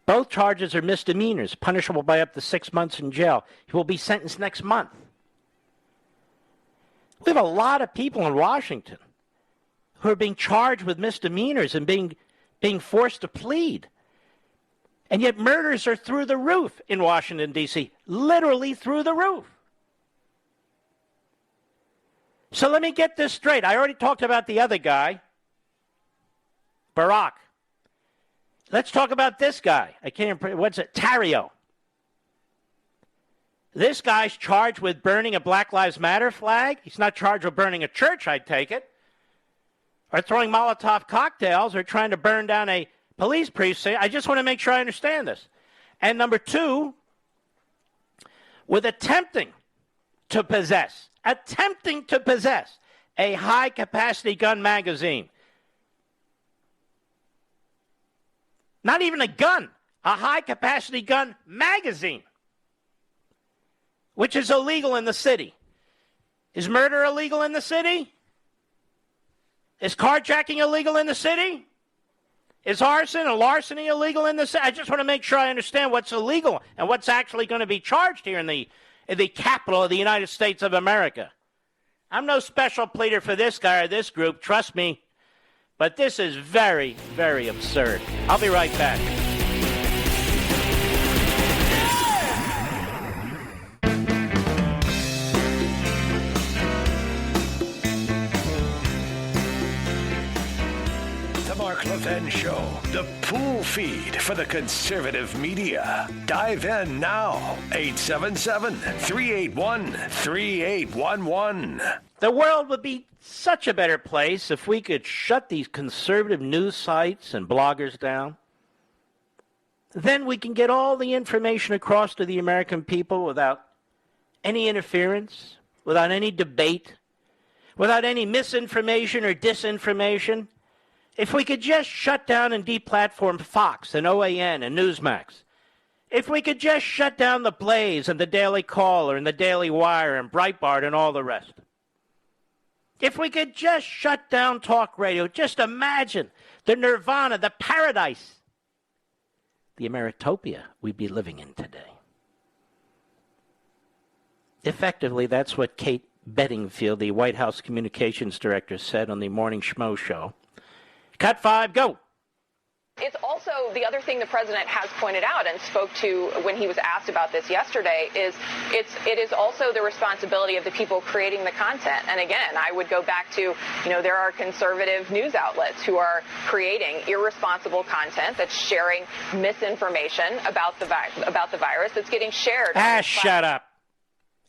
Both charges are misdemeanors, punishable by up to 6 months in jail. He will be sentenced next month. We have a lot of people in Washington who are being charged with misdemeanors and being forced to plead. And yet murders are through the roof in Washington, D.C., literally through the roof. So let me get this straight. I already talked about the other guy, Barack. Let's talk about this guy. I can't remember, what's it? Tarrio. This guy's charged with burning a Black Lives Matter flag. He's not charged with burning a church, I take it. Or throwing Molotov cocktails or trying to burn down a police precinct. I just want to make sure I understand this. And number two, with attempting to possess a high-capacity gun magazine. Not even a gun, a high-capacity gun magazine, which is illegal in the city. Is murder illegal in the city? Is carjacking illegal in the city? Is arson or larceny illegal in the city? I just want to make sure I understand what's illegal and what's actually going to be charged here in the capital of the United States of America. I'm no special pleader for this guy or this group, trust me. But this is very, very absurd. I'll be right back. The Mark Levin Show, the pool feed for the conservative media. Dive in now. 877-381-3811. The world would be such a better place if we could shut these conservative news sites and bloggers down. Then we can get all the information across to the American people without any interference, without any debate, without any misinformation or disinformation. If we could just shut down and deplatform Fox and OAN and Newsmax. If we could just shut down the Blaze and the Daily Caller and the Daily Wire and Breitbart and all the rest. If we could just shut down talk radio, just imagine the nirvana, the paradise, the Ameritopia we'd be living in today. Effectively, that's what Kate Bedingfield, the White House communications director, said on the Morning Schmo show. Cut 5, go. It's also the other thing the president has pointed out and spoke to when he was asked about this yesterday is it is also the responsibility of the people creating the content. And again, I would go back to, there are conservative news outlets who are creating irresponsible content that's sharing misinformation about the virus that's getting shared. Shut up.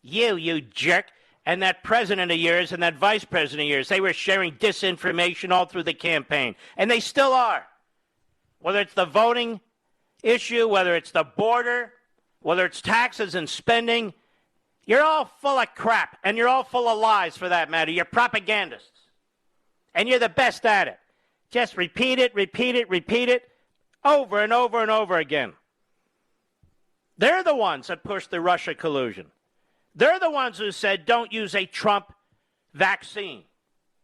You jerk. And that president of yours and that vice president of yours, they were sharing disinformation all through the campaign. And they still are. Whether it's the voting issue, whether it's the border, whether it's taxes and spending, you're all full of crap, and you're all full of lies for that matter. You're propagandists, and you're the best at it. Just repeat it over and over and over again. They're the ones that pushed the Russia collusion. They're the ones who said don't use a Trump vaccine.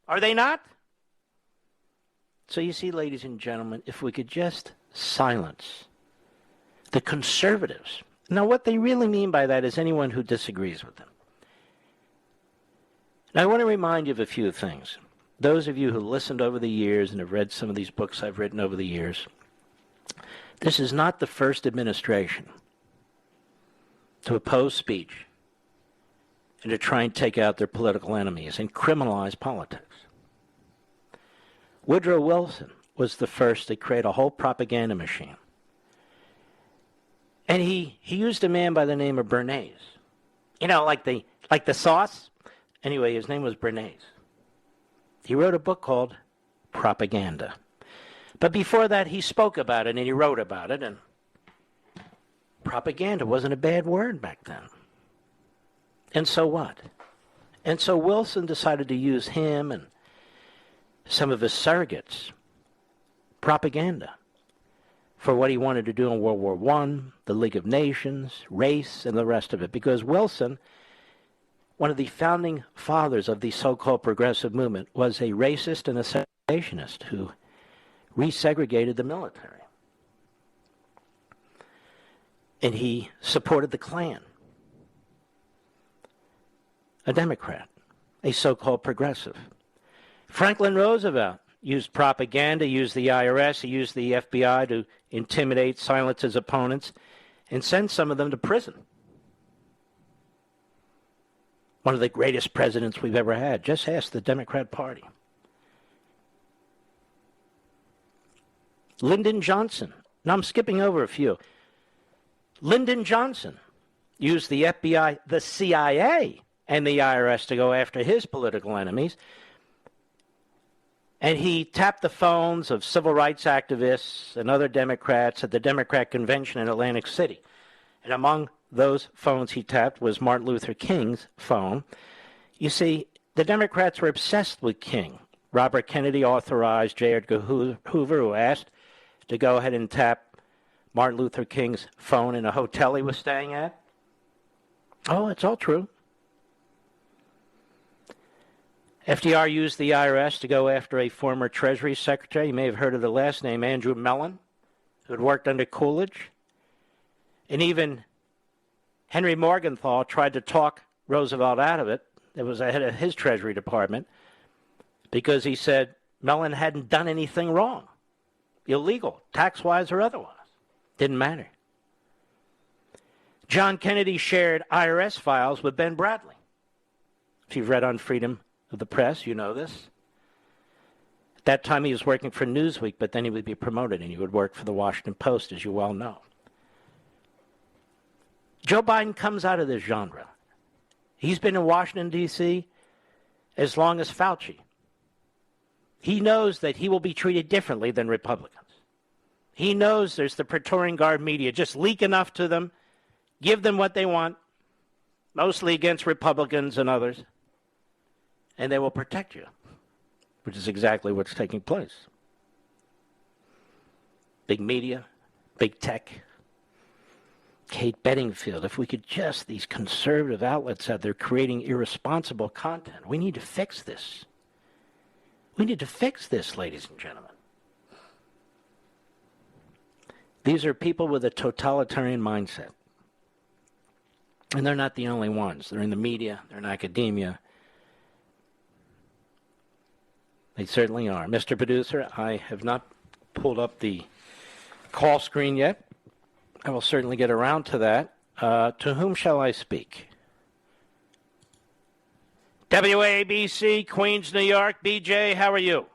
Are they not? So you see, ladies and gentlemen, if we could just silence the conservatives. Now, what they really mean by that is anyone who disagrees with them. Now, I want to remind you of a few things. Those of you who listened over the years and have read some of these books I've written over the years, this is not the first administration to oppose speech and to try and take out their political enemies and criminalize politics. Woodrow Wilson was the first to create a whole propaganda machine. And he used a man by the name of Bernays. Like the sauce. Anyway, his name was Bernays. He wrote a book called Propaganda. But before that, he spoke about it and he wrote about it, and propaganda wasn't a bad word back then. And so what? And so Wilson decided to use him and some of his surrogates, propaganda, for what he wanted to do in World War I, the League of Nations, race, and the rest of it. Because Wilson, one of the founding fathers of the so-called progressive movement, was a racist and a segregationist who resegregated the military. And he supported the Klan, a Democrat, a so-called progressive. Franklin Roosevelt used propaganda, used the IRS, he used the FBI to intimidate, silence his opponents, and send some of them to prison. One of the greatest presidents we've ever had. Just ask the Democrat Party. Lyndon Johnson. Now I'm skipping over a few. Lyndon Johnson used the FBI, the CIA, and the IRS to go after his political enemies. And he tapped the phones of civil rights activists and other Democrats at the Democrat Convention in Atlantic City. And among those phones he tapped was Martin Luther King's phone. You see, the Democrats were obsessed with King. Robert Kennedy authorized J. Edgar Hoover, who asked to go ahead and tap Martin Luther King's phone in a hotel he was staying at. Oh, it's all true. FDR used the IRS to go after a former Treasury Secretary. You may have heard of the last name, Andrew Mellon, who had worked under Coolidge. And even Henry Morgenthau tried to talk Roosevelt out of it. It was the head of his Treasury Department, because he said Mellon hadn't done anything wrong, illegal, tax-wise or otherwise. Didn't matter. John Kennedy shared IRS files with Ben Bradley. If you've read on Freedom of the Press, you know this. At that time, he was working for Newsweek, but then he would be promoted, and he would work for the Washington Post, as you well know. Joe Biden comes out of this genre. He's been in Washington, D.C. as long as Fauci. He knows that he will be treated differently than Republicans. He knows there's the Praetorian Guard media. Just leak enough to them, give them what they want, mostly against Republicans and others, and they will protect you, which is exactly what's taking place. Big media, big tech. Kate Bedingfield, if we could just, these conservative outlets out there creating irresponsible content, we need to fix this. We need to fix this, ladies and gentlemen. These are people with a totalitarian mindset. And they're not the only ones. They're in the media, they're in academia. They certainly are. Mr. Producer, I have not pulled up the call screen yet. I will certainly get around to that. To whom shall I speak? WABC, Queens, New York. BJ, how are you?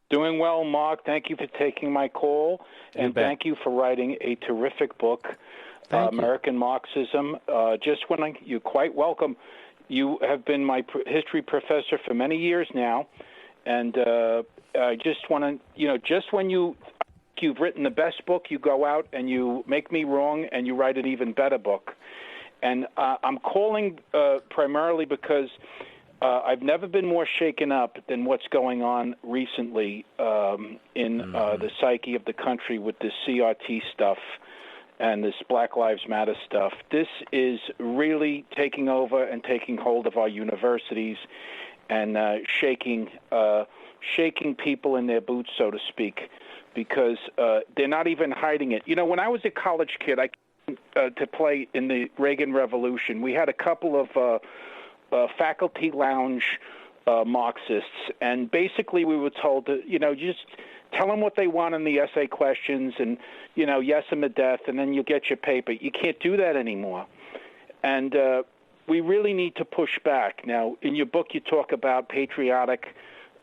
Doing well, Mark. Thank you for taking my call, and thank you for writing a terrific book, American Marxism. You're quite welcome. You have been my history professor for many years now, and I just want to, just when you've written the best book, you go out and you make me wrong and you write an even better book. And I'm calling primarily because I've never been more shaken up than what's going on recently in the psyche of the country with this CRT stuff and this Black Lives Matter stuff. This is really taking over and taking hold of our universities and shaking people in their boots, so to speak, because they're not even hiding it. When I was a college kid, I came to play in the Reagan Revolution. We had a couple of faculty lounge Marxists, and basically we were told to, just tell them what they want in the essay questions and, yes them to death, and then you'll get your paper. You can't do that anymore. And we really need to push back. Now, in your book, you talk about patriotic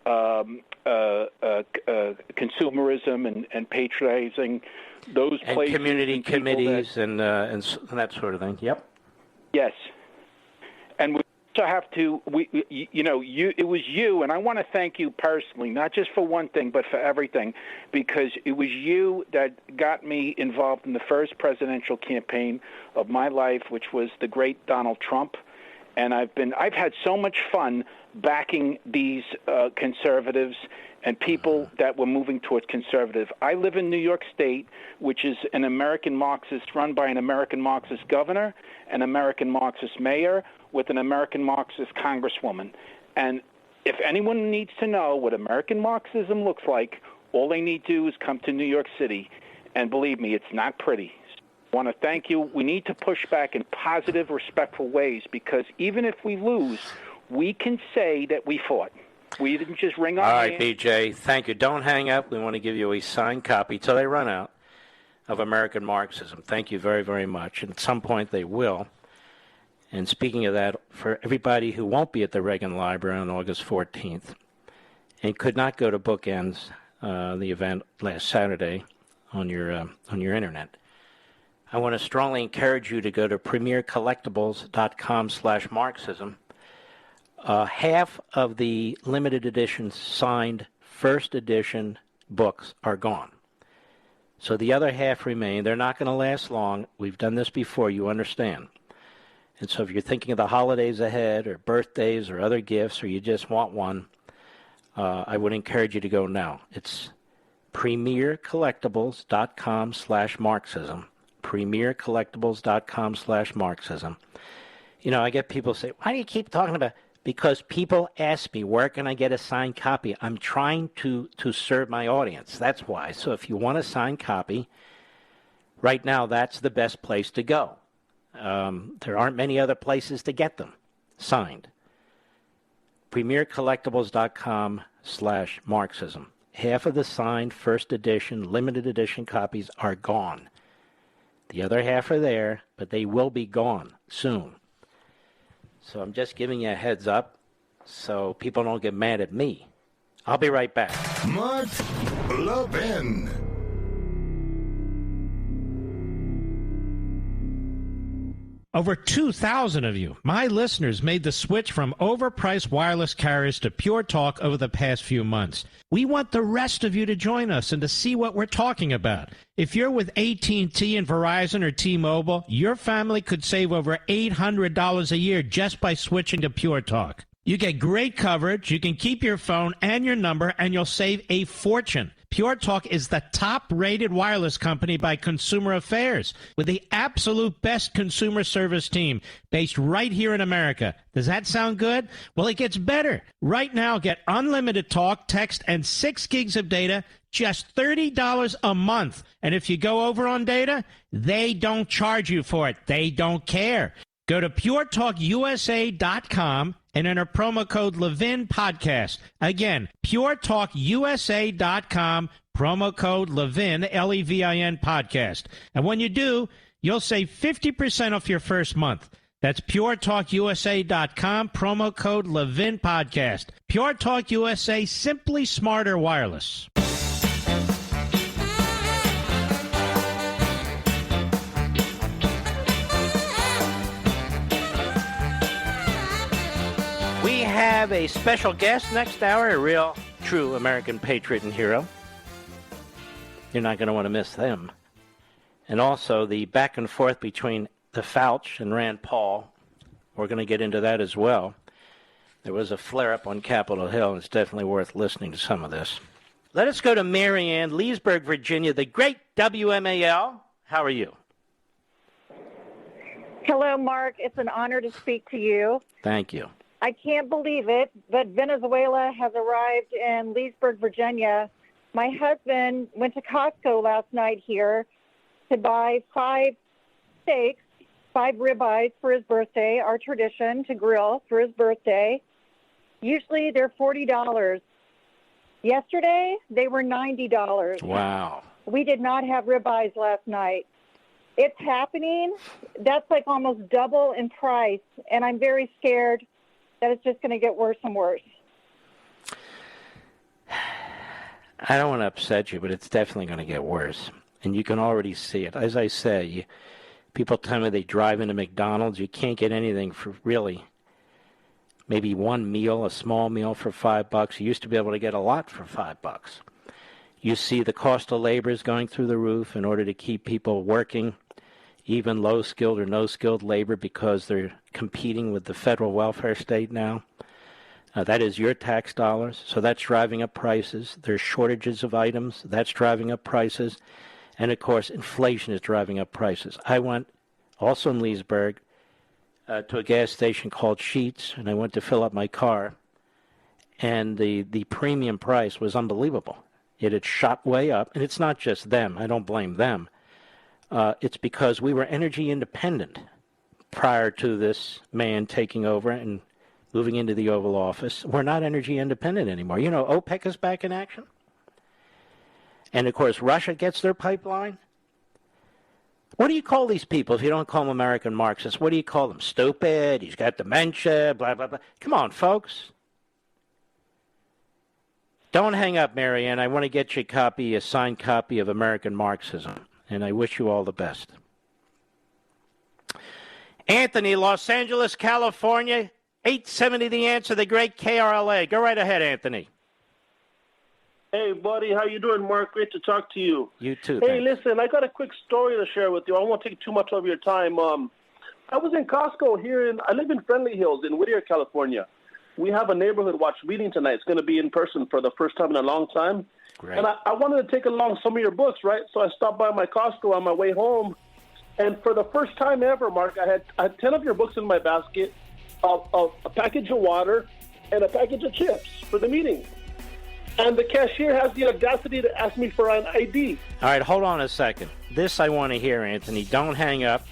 consumerism and patronizing those and places community committees and that sort of thing. Yep. Yes. And we have to, it was you, and I want to thank you personally, not just for one thing, but for everything, because it was you that got me involved in the first presidential campaign of my life, which was the great Donald Trump. And I've had so much fun backing these conservatives and people that were moving towards conservative. I live in New York State, which is an American Marxist, run by an American Marxist governor, an American Marxist mayor, with an American Marxist congresswoman. And if anyone needs to know what American Marxism looks like, all they need to do is come to New York City. And believe me, it's not pretty. I want to thank you. We need to push back in positive, respectful ways, because even if we lose, we can say that we fought. We didn't just ring our All right, hands. BJ, thank you. Don't hang up. We want to give you a signed copy till they run out of American Marxism. Thank you very, very much. And at some point they will. And speaking of that, for everybody who won't be at the Reagan Library on August 14th and could not go to Bookends, the event last Saturday on your internet, I want to strongly encourage you to go to premiercollectibles.com/Marxism. Half of the limited edition signed first edition books are gone. So the other half remain. They're not going to last long. We've done this before. You understand. And so if you're thinking of the holidays ahead or birthdays or other gifts or you just want one, I would encourage you to go now. It's premiercollectibles.com/Marxism. premiercollectibles.com/Marxism. You know, I get people say, why do you keep talking about? Because people ask me, where can I get a signed copy? I'm trying to serve my audience. That's why. So if you want a signed copy, right now that's the best place to go. There aren't many other places to get them signed. premiercollectibles.com/Marxism. Half of the signed first edition, limited edition copies are gone. The other half are there, but they will be gone soon. So I'm just giving you a heads up so people don't get mad at me. I'll be right back. Mark Levin. Over 2,000 of you, my listeners, made the switch from overpriced wireless carriers to Pure Talk over the past few months. We want the rest of you to join us and to see what we're talking about. If you're with AT&T and Verizon or T-Mobile, your family could save over $800 a year just by switching to Pure Talk. You get great coverage, you can keep your phone and your number, and you'll save a fortune. Pure Talk is the top-rated wireless company by Consumer Affairs with the absolute best consumer service team based right here in America. Does that sound good? Well, it gets better. Right now, get unlimited talk, text, and 6 gigs of data, just $30 a month. And if you go over on data, they don't charge you for it. They don't care. Go to puretalkusa.com and enter promo code Levin Podcast. Again, puretalkusa.com, promo code Levin, Levin Podcast. And when you do, you'll save 50% off your first month. That's puretalkusa.com, promo code Levin Podcast. Pure Talk USA, simply smarter wireless. We have a special guest next hour, a real, true American patriot and hero. You're not going to want to miss them. And also the back and forth between the Fauci and Rand Paul. We're going to get into that as well. There was a flare-up on Capitol Hill, and it's definitely worth listening to some of this. Let us go to Marianne, Leesburg, Virginia, the great WMAL. How are you? Hello, Mark. It's an honor to speak to you. Thank you. I can't believe it, but Venezuela has arrived in Leesburg, Virginia. My husband went to Costco last night here to buy 5 steaks, 5 ribeyes for his birthday, our tradition to grill for his birthday. Usually they're $40. Yesterday, they were $90. Wow. We did not have ribeyes last night. It's happening. That's like almost double in price, and I'm very scared that it's just going to get worse and worse. I don't want to upset you, but it's definitely going to get worse. And you can already see it. As I say, people tell me they drive into McDonald's. You can't get anything for really maybe one meal, a small meal for $5. You used to be able to get a lot for $5. You see the cost of labor is going through the roof in order to keep people working, even low-skilled or no-skilled labor, because they're competing with the federal welfare state now. That is your tax dollars, so that's driving up prices. There's shortages of items. That's driving up prices. And, of course, inflation is driving up prices. I went, also in Leesburg, to a gas station called Sheetz, and I went to fill up my car, and the premium price was unbelievable. It had shot way up, and it's not just them. I don't blame them. It's because we were energy independent prior to this man taking over and moving into the Oval Office. We're not energy independent anymore. You know, OPEC is back in action. And, of course, Russia gets their pipeline. What do you call these people if you don't call them American Marxists? What do you call them? Stupid, he's got dementia, blah, blah, blah. Come on, folks. Don't hang up, Marianne. I want to get you a signed copy of American Marxism, and I wish you all the best. Anthony, Los Angeles, California, 870 The Answer, the great KRLA. Go right ahead, Anthony. Hey, buddy. How you doing, Mark? Great to talk to you. You too. Hey, listen, I got a quick story to share with you. I won't take too much of your time. I was in Costco I live in Friendly Hills in Whittier, California. We have a neighborhood watch meeting tonight. It's going to be in person for the first time in a long time. Great. And I wanted to take along some of your books, right? So I stopped by my Costco on my way home. And for the first time ever, Mark, I had 10 of your books in my basket, a package of water, and a package of chips for the meeting. And the cashier has the audacity to ask me for an ID. All right, hold on a second. This I want to hear, Anthony. Don't hang up.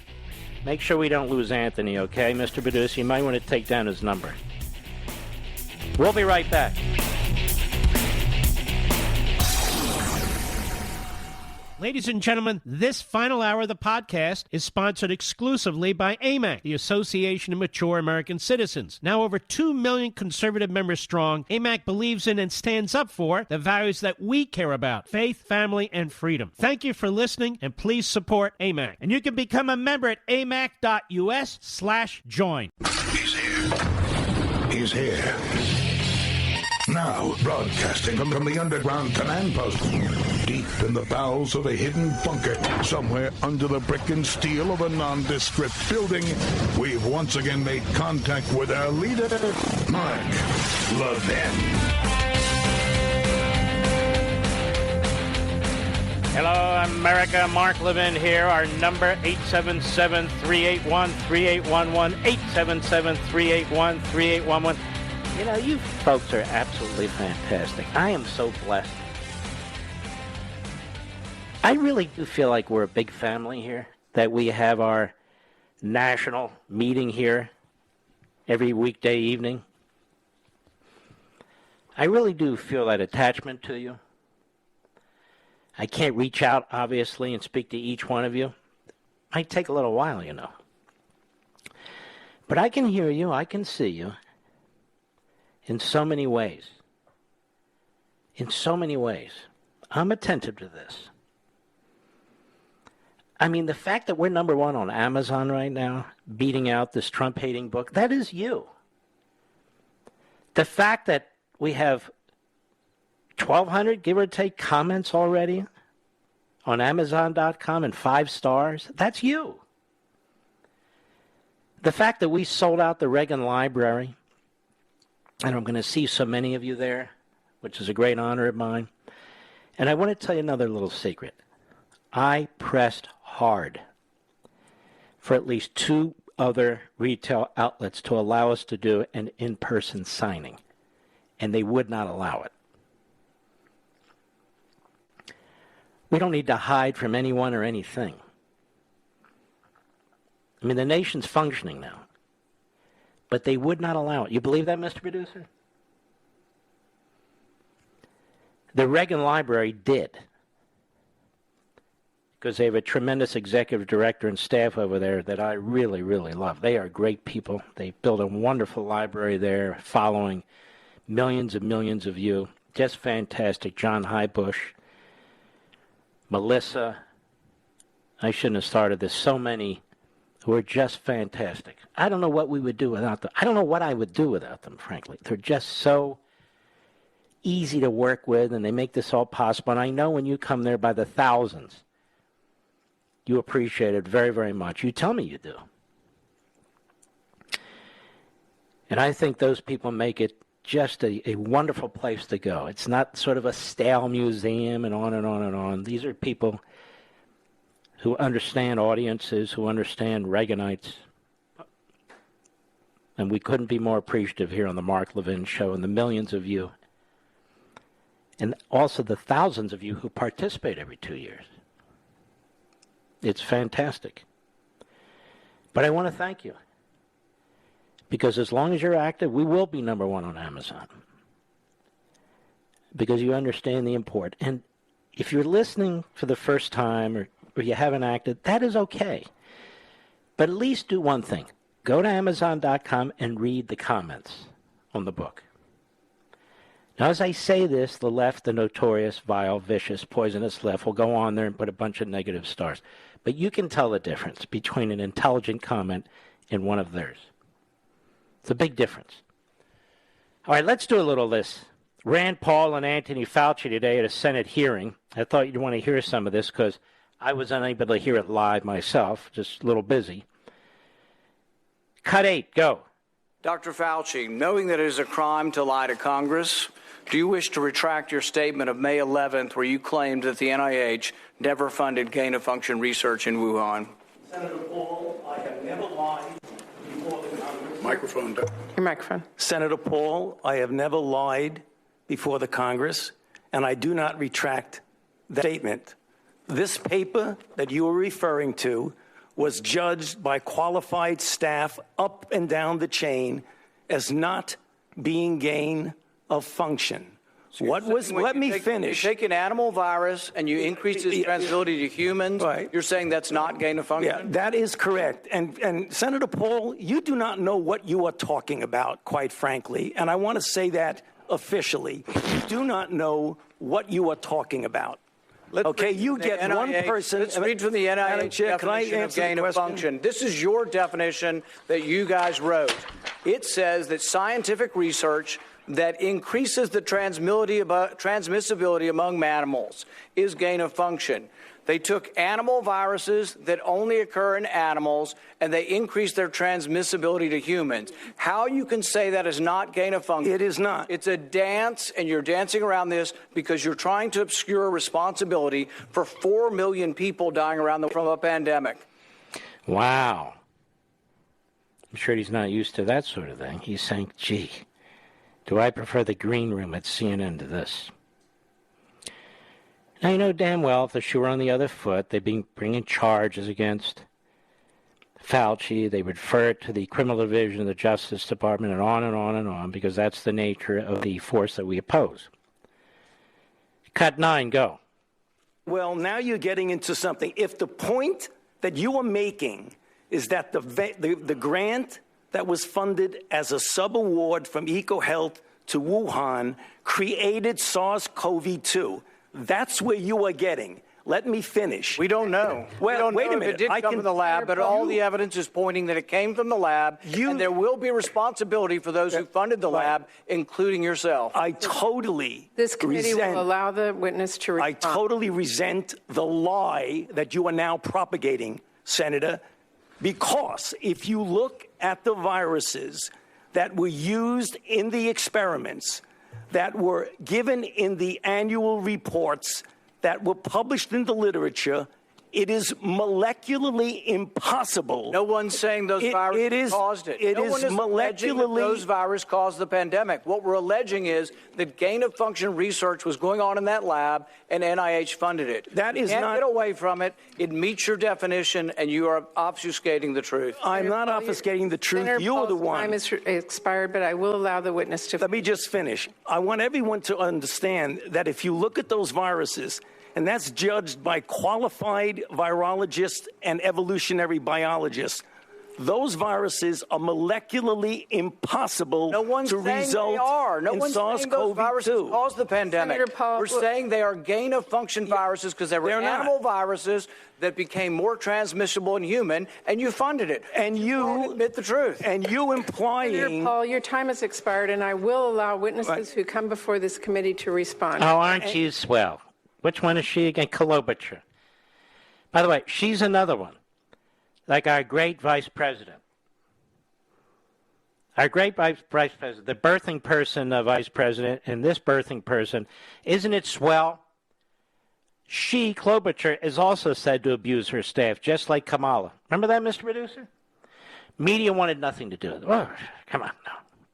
Make sure we don't lose Anthony, okay? Mr. Producer, you might want to take down his number. We'll be right back. Ladies and gentlemen, this final hour of the podcast is sponsored exclusively by AMAC, the Association of Mature American Citizens. Now over 2 million conservative members strong, AMAC believes in and stands up for the values that we care about: faith, family, and freedom. Thank you for listening, and please support AMAC. And you can become a member at amac.us/join. He's here. He's here. Now, broadcasting from the underground command post, deep in the bowels of a hidden bunker, somewhere under the brick and steel of a nondescript building, we've once again made contact with our leader, Mark Levin. Hello, America. Mark Levin here. Our number, 877-381-3811, 877-381-3811. You know, you folks are absolutely fantastic. I am so blessed. I really do feel like we're a big family here, that we have our national meeting here every weekday evening. I really do feel that attachment to you. I can't reach out, obviously, and speak to each one of you. Might take a little while, you know. But I can hear you, I can see you. In so many ways. In so many ways. I'm attentive to this. I mean, the fact that we're number one on Amazon right now, beating out this Trump-hating book, that is you. The fact that we have 1,200, give or take, comments already on Amazon.com and 5 stars, that's you. The fact that we sold out the Reagan Library, and I'm going to see so many of you there, which is a great honor of mine. And I want to tell you another little secret. I pressed hard for at least 2 other retail outlets to allow us to do an in-person signing, and they would not allow it. We don't need to hide from anyone or anything. I mean, the nation's functioning now. But they would not allow it. You believe that, Mr. Producer? The Reagan Library did. Because they have a tremendous executive director and staff over there that I really, really love. They are great people. They built a wonderful library there following millions and millions of you. Just fantastic. John Highbush, Melissa. I shouldn't have started this. So many who are just fantastic. I don't know what we would do without them. I don't know what I would do without them, frankly. They're just so easy to work with, and they make this all possible. And I know when you come there by the thousands, you appreciate it very, very much. You tell me you do. And I think those people make it just a wonderful place to go. It's not sort of a stale museum and on and on and on. These are people who understand audiences, who understand Reaganites. And we couldn't be more appreciative here on the Mark Levin Show, and the millions of you, and also the thousands of you who participate every 2 years. It's fantastic. But I want to thank you. Because as long as you're active, we will be number one on Amazon. Because you understand the import. And if you're listening for the first time or you haven't acted, that is okay. But at least do one thing. Go to Amazon.com and read the comments on the book. Now, as I say this, the left, the notorious, vile, vicious, poisonous left, will go on there and put a bunch of negative stars. But you can tell the difference between an intelligent comment and one of theirs. It's a big difference. All right, let's do a little of this. Rand Paul and Anthony Fauci today at a Senate hearing. I thought you'd want to hear some of this because I was unable to hear it live myself, just a little busy. Cut 8, go. Dr. Fauci, knowing that it is a crime to lie to Congress, do you wish to retract your statement of May 11th where you claimed that the NIH never funded gain-of-function research in Wuhan? Senator Paul, I have never lied before the Congress. Microphone. Your microphone. Senator Paul, I have never lied before the Congress, and I do not retract that statement. This paper that you are referring to was judged by qualified staff up and down the chain as not being gain of function. Let me finish. You take an animal virus and you increase its transmissibility to humans. Right. You're saying that's not gain of function? Yeah, that is correct. And Senator Paul, you do not know what you are talking about, quite frankly. And I want to say that officially. You do not know what you are talking about. You get one person. Let's read from the NIH definition of gain of function. This is your definition that you guys wrote. It says that scientific research that increases the transmissibility among mammals is gain of function. They took animal viruses that only occur in animals, and they increased their transmissibility to humans. How you can say that is not gain of function? It is not. It's a dance, and you're dancing around this because you're trying to obscure responsibility for 4 million people dying from a pandemic. Wow. I'm sure he's not used to that sort of thing. He's saying, gee, do I prefer the green room at CNN to this? Now, you know damn well if the shoe were on the other foot, they'd be bringing charges against Fauci. They would refer it to the criminal division of the Justice Department and on and on and on, because that's the nature of the force that we oppose. Cut 9, go. Well, now you're getting into something. If the point that you are making is that the grant that was funded as a sub-award from EcoHealth to Wuhan created SARS-CoV-2, that's where you are getting. Let me finish. We don't know. Well, wait a minute. It did come from the lab, but all the evidence is pointing that it came from the lab, and there will be responsibility for those who funded the lab, including yourself. I totally This committee will allow the witness to respond. I totally resent the lie that you are now propagating, Senator, because if you look at the viruses that were used in the experiments, that were given in the annual reports, that were published in the literature, it is molecularly impossible. No one's saying those viruses caused it. It no is one is alleging that those viruses caused the pandemic. What we're alleging is that gain-of-function research was going on in that lab, and NIH funded it. That is you can't not. Get away from it. It meets your definition, and you are obfuscating the truth. I'm not obfuscating the truth. Senator You are the Paul's one. time is expired, but I will allow the witness to. Let me just finish. I want everyone to understand that if you look at those viruses, and that's judged by qualified virologists and evolutionary biologists, those viruses are molecularly impossible No one's to saying result they are. No in one's saying those viruses SARS-CoV-2. caused the pandemic. Senator Paul, We're saying they are gain-of-function viruses because they were They're not. animal viruses that became more transmissible in human, and you funded it. And you admit the truth. And you Senator implying... Paul, your time has expired, and I will allow witnesses who come before this committee to respond. Oh, aren't you swell? Which one is she again? Klobuchar. By the way, she's another one, like our great vice president. Our great vice president, the birthing person of vice president, and this birthing person, isn't it swell? She, Klobuchar, is also said to abuse her staff, just like Kamala. Remember that, Mr. Producer? Media wanted nothing to do with it. Oh, come on, no.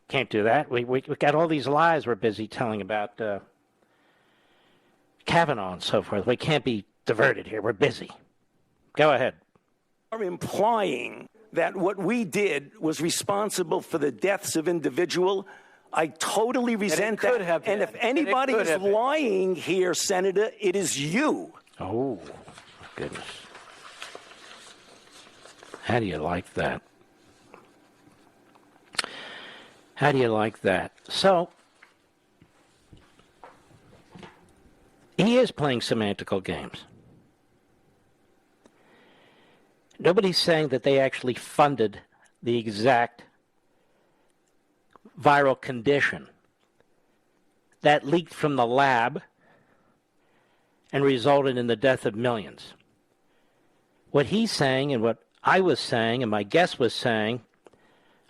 Can't do that. We got all these lies we're busy telling about Kavanaugh and so forth. We can't be diverted here. We're busy. Go ahead. Are implying that what we did was responsible for the deaths of individual. I totally resent that. And if anybody is lying here, Senator, it is you. Oh, goodness. How do you like that? How do you like that? So, he is playing semantical games. Nobody's saying that they actually funded the exact viral condition that leaked from the lab and resulted in the death of millions. What he's saying and what I was saying and my guest was saying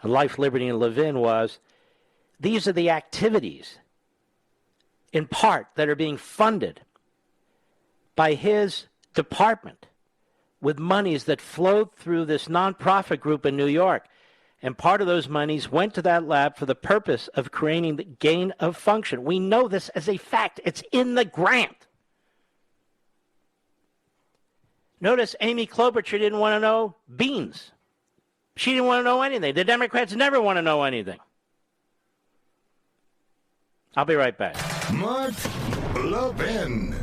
on Life, Liberty, and Levin was, these are the activities, in part, that are being funded by his department with monies that flowed through this nonprofit group in New York. And part of those monies went to that lab for the purpose of creating the gain of function. We know this as a fact. It's in the grant. Notice Amy Klobuchar didn't want to know beans. She didn't want to know anything. The Democrats never want to know anything. I'll be right back. Mark Levin.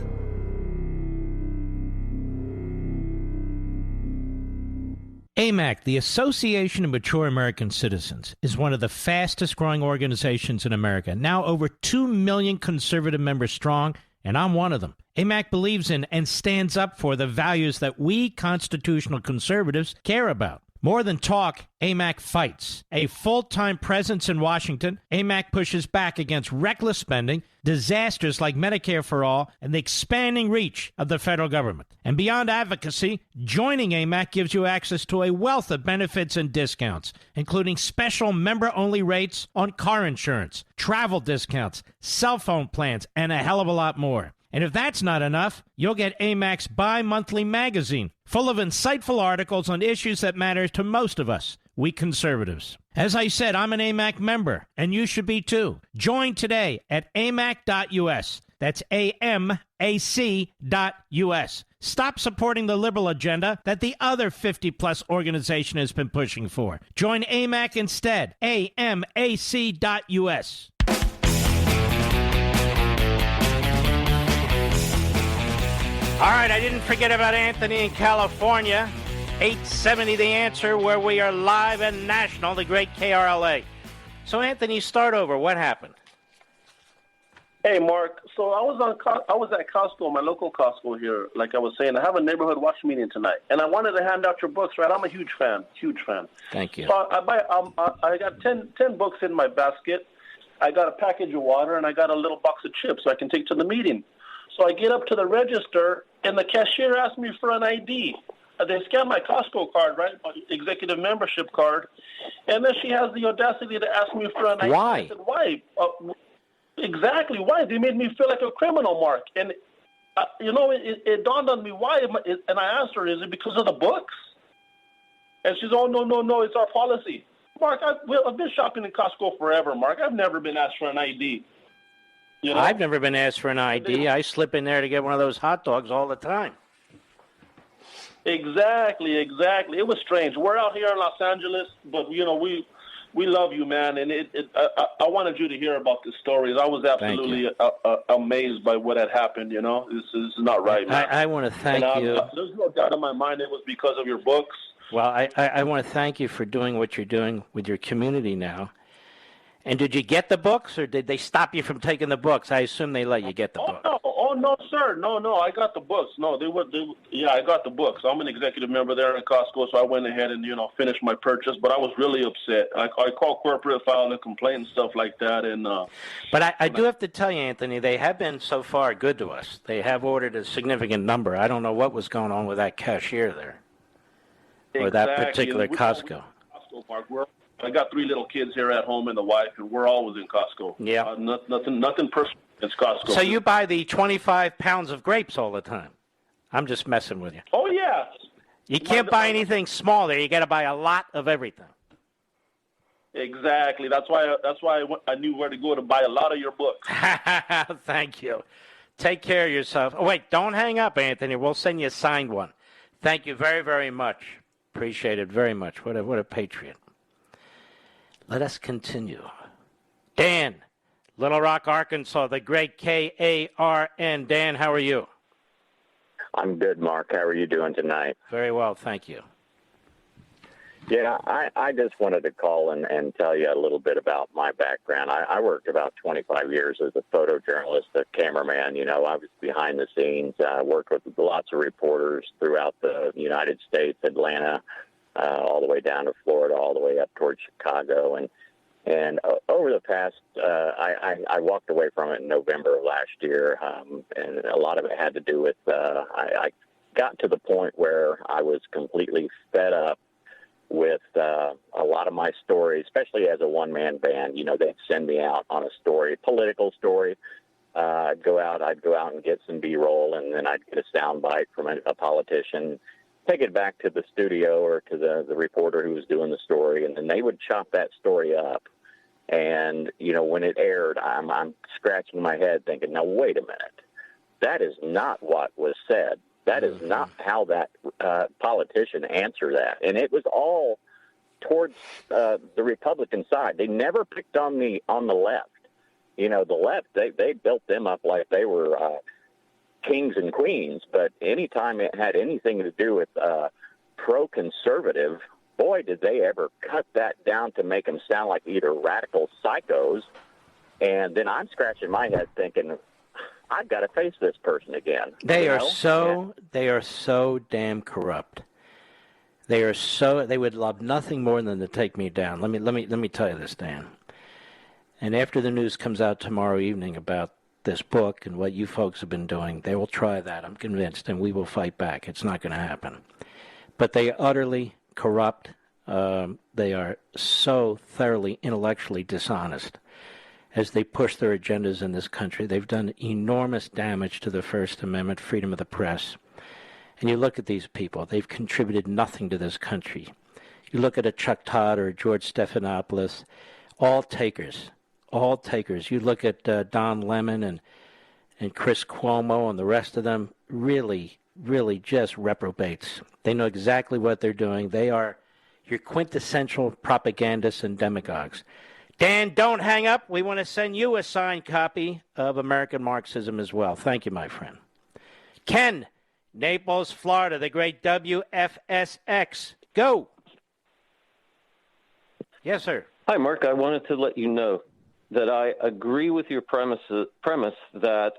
AMAC, the Association of Mature American Citizens, is one of the fastest growing organizations in America. Now over 2 million conservative members strong, and I'm one of them. AMAC believes in and stands up for the values that we constitutional conservatives care about. More than talk, AMAC fights. A full-time presence in Washington, AMAC pushes back against reckless spending, disasters like Medicare for All, and the expanding reach of the federal government. And beyond advocacy, joining AMAC gives you access to a wealth of benefits and discounts, including special member-only rates on car insurance, travel discounts, cell phone plans, and a hell of a lot more. And if that's not enough, you'll get AMAC's bi-monthly magazine, full of insightful articles on issues that matter to most of us, we conservatives. As I said, I'm an AMAC member, and you should be too. Join today at amac.us. That's AMAC.us. Stop supporting the liberal agenda that the other 50-plus organization has been pushing for. Join AMAC instead. AMAC.us. All right, I didn't forget about Anthony in California. 870 The Answer, where we are live and national, the great KRLA. So, Anthony, start over. What happened? Hey, Mark. So I was at Costco, my local Costco here. Like I was saying, I have a neighborhood watch meeting tonight, and I wanted to hand out your books. Right, I'm a huge fan. Thank you. So I got 10 books in my basket. I got a package of water, and I got a little box of chips so I can take to the meeting. So I get up to the register, and the cashier asked me for an ID. They scanned my Costco card, right, my executive membership card, and then she has the audacity to ask me for an ID. Why? I said, why? Exactly, why? They made me feel like a criminal, Mark. And, it dawned on me why. And I asked her, is it because of the books? And she's, oh, no, it's our policy. Mark, I've been shopping in Costco forever, Mark. I've never been asked for an ID. You know? I've never been asked for an ID. I slip in there to get one of those hot dogs all the time. Exactly. It was strange. We're out here in Los Angeles, but, we we love you, man. And I wanted you to hear about the stories. I was absolutely amazed by what had happened. You know, this is not right, man. I want to thank you. There's no doubt in my mind it was because of your books. Well, I want to thank you for doing what you're doing with your community now. And did you get the books, or did they stop you from taking the books? I assume they let you get the books. No, sir. No, I got the books. No, I got the books. I'm an executive member there in Costco, so I went ahead and, finished my purchase. But I was really upset. I called corporate, filed a complaint and stuff like that. And But I do have to tell you, Anthony, they have been so far good to us. They have ordered a significant number. I don't know what was going on with that cashier there, or that particular Costco. Costco Park. I got 3 little kids here at home and the wife, and we're always in Costco. Yeah. Nothing personal. It's Costco. So you buy the 25 pounds of grapes all the time. I'm just messing with you. Oh, yeah. You can't buy anything small there. You got to buy a lot of everything. Exactly. That's why I knew where to go to buy a lot of your books. Thank you. Take care of yourself. Oh, wait, don't hang up, Anthony. We'll send you a signed one. Thank you very, very much. Appreciate it very much. What a patriot. Let us continue. Dan, Little Rock, Arkansas, the great K-A-R-N. Dan, how are you? I'm good, Mark. How are you doing tonight? Very well, thank you. Yeah, I just wanted to call and tell you a little bit about my background. I worked about 25 years as a photojournalist, a cameraman. I was behind the scenes. I worked with lots of reporters throughout the United States, Atlanta, all the way down to Florida, all the way up towards Chicago. And over the past, I walked away from it in November of last year, and a lot of it had to do with I got to the point where I was completely fed up with a lot of my stories, especially as a one-man band. They'd send me out on a story, political story. I'd go out and get some B-roll, and then I'd get a sound bite from a politician, take it back to the studio or to the reporter who was doing the story, and then they would chop that story up. And, when it aired, I'm scratching my head thinking, now, wait a minute. That is not what was said. That is not how that politician answered that. And it was all towards the Republican side. They never picked on the left. The left, they built them up like they were kings and queens. But anytime it had anything to do with pro-conservative, boy, did they ever cut that down to make them sound like either radical psychos. And then I'm scratching my head thinking, I've got to face this person again. They are so damn corrupt. They would love nothing more than to take me down. Let me tell you this, Dan. And after the news comes out tomorrow evening about this book and what you folks have been doing, they will try that, I'm convinced, and we will fight back. It's not going to happen. But they are utterly corrupt. They are so thoroughly intellectually dishonest as they push their agendas in this country. They've done enormous damage to the First Amendment, freedom of the press. And you look at these people, they've contributed nothing to this country. You look at a Chuck Todd or a George Stephanopoulos, all takers. You look at Don Lemon and Chris Cuomo and the rest of them, really just reprobates. They know exactly what they're doing. They are your quintessential propagandists and demagogues. Dan, don't hang up. We want to send you a signed copy of American Marxism as well. Thank you, my friend. Ken, Naples, Florida, the great WFSX. Go. Yes, sir. Hi, Mark. I wanted to let you know that I agree with your premise that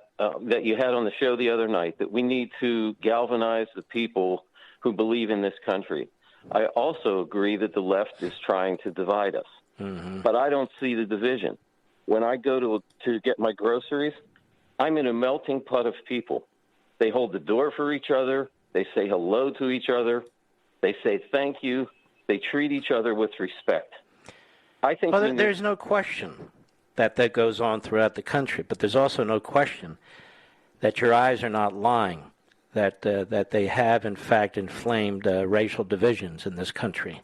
you had on the show the other night, that we need to galvanize the people who believe in this country. I also agree that the left is trying to divide us. Mm-hmm. But I don't see the division. When I go to get my groceries, I'm in a melting pot of people. They hold the door for each other. They say hello to each other. They say thank you. They treat each other with respect. I think there's no question that goes on throughout the country, but there's also no question that your eyes are not lying, that they have, in fact, inflamed racial divisions in this country.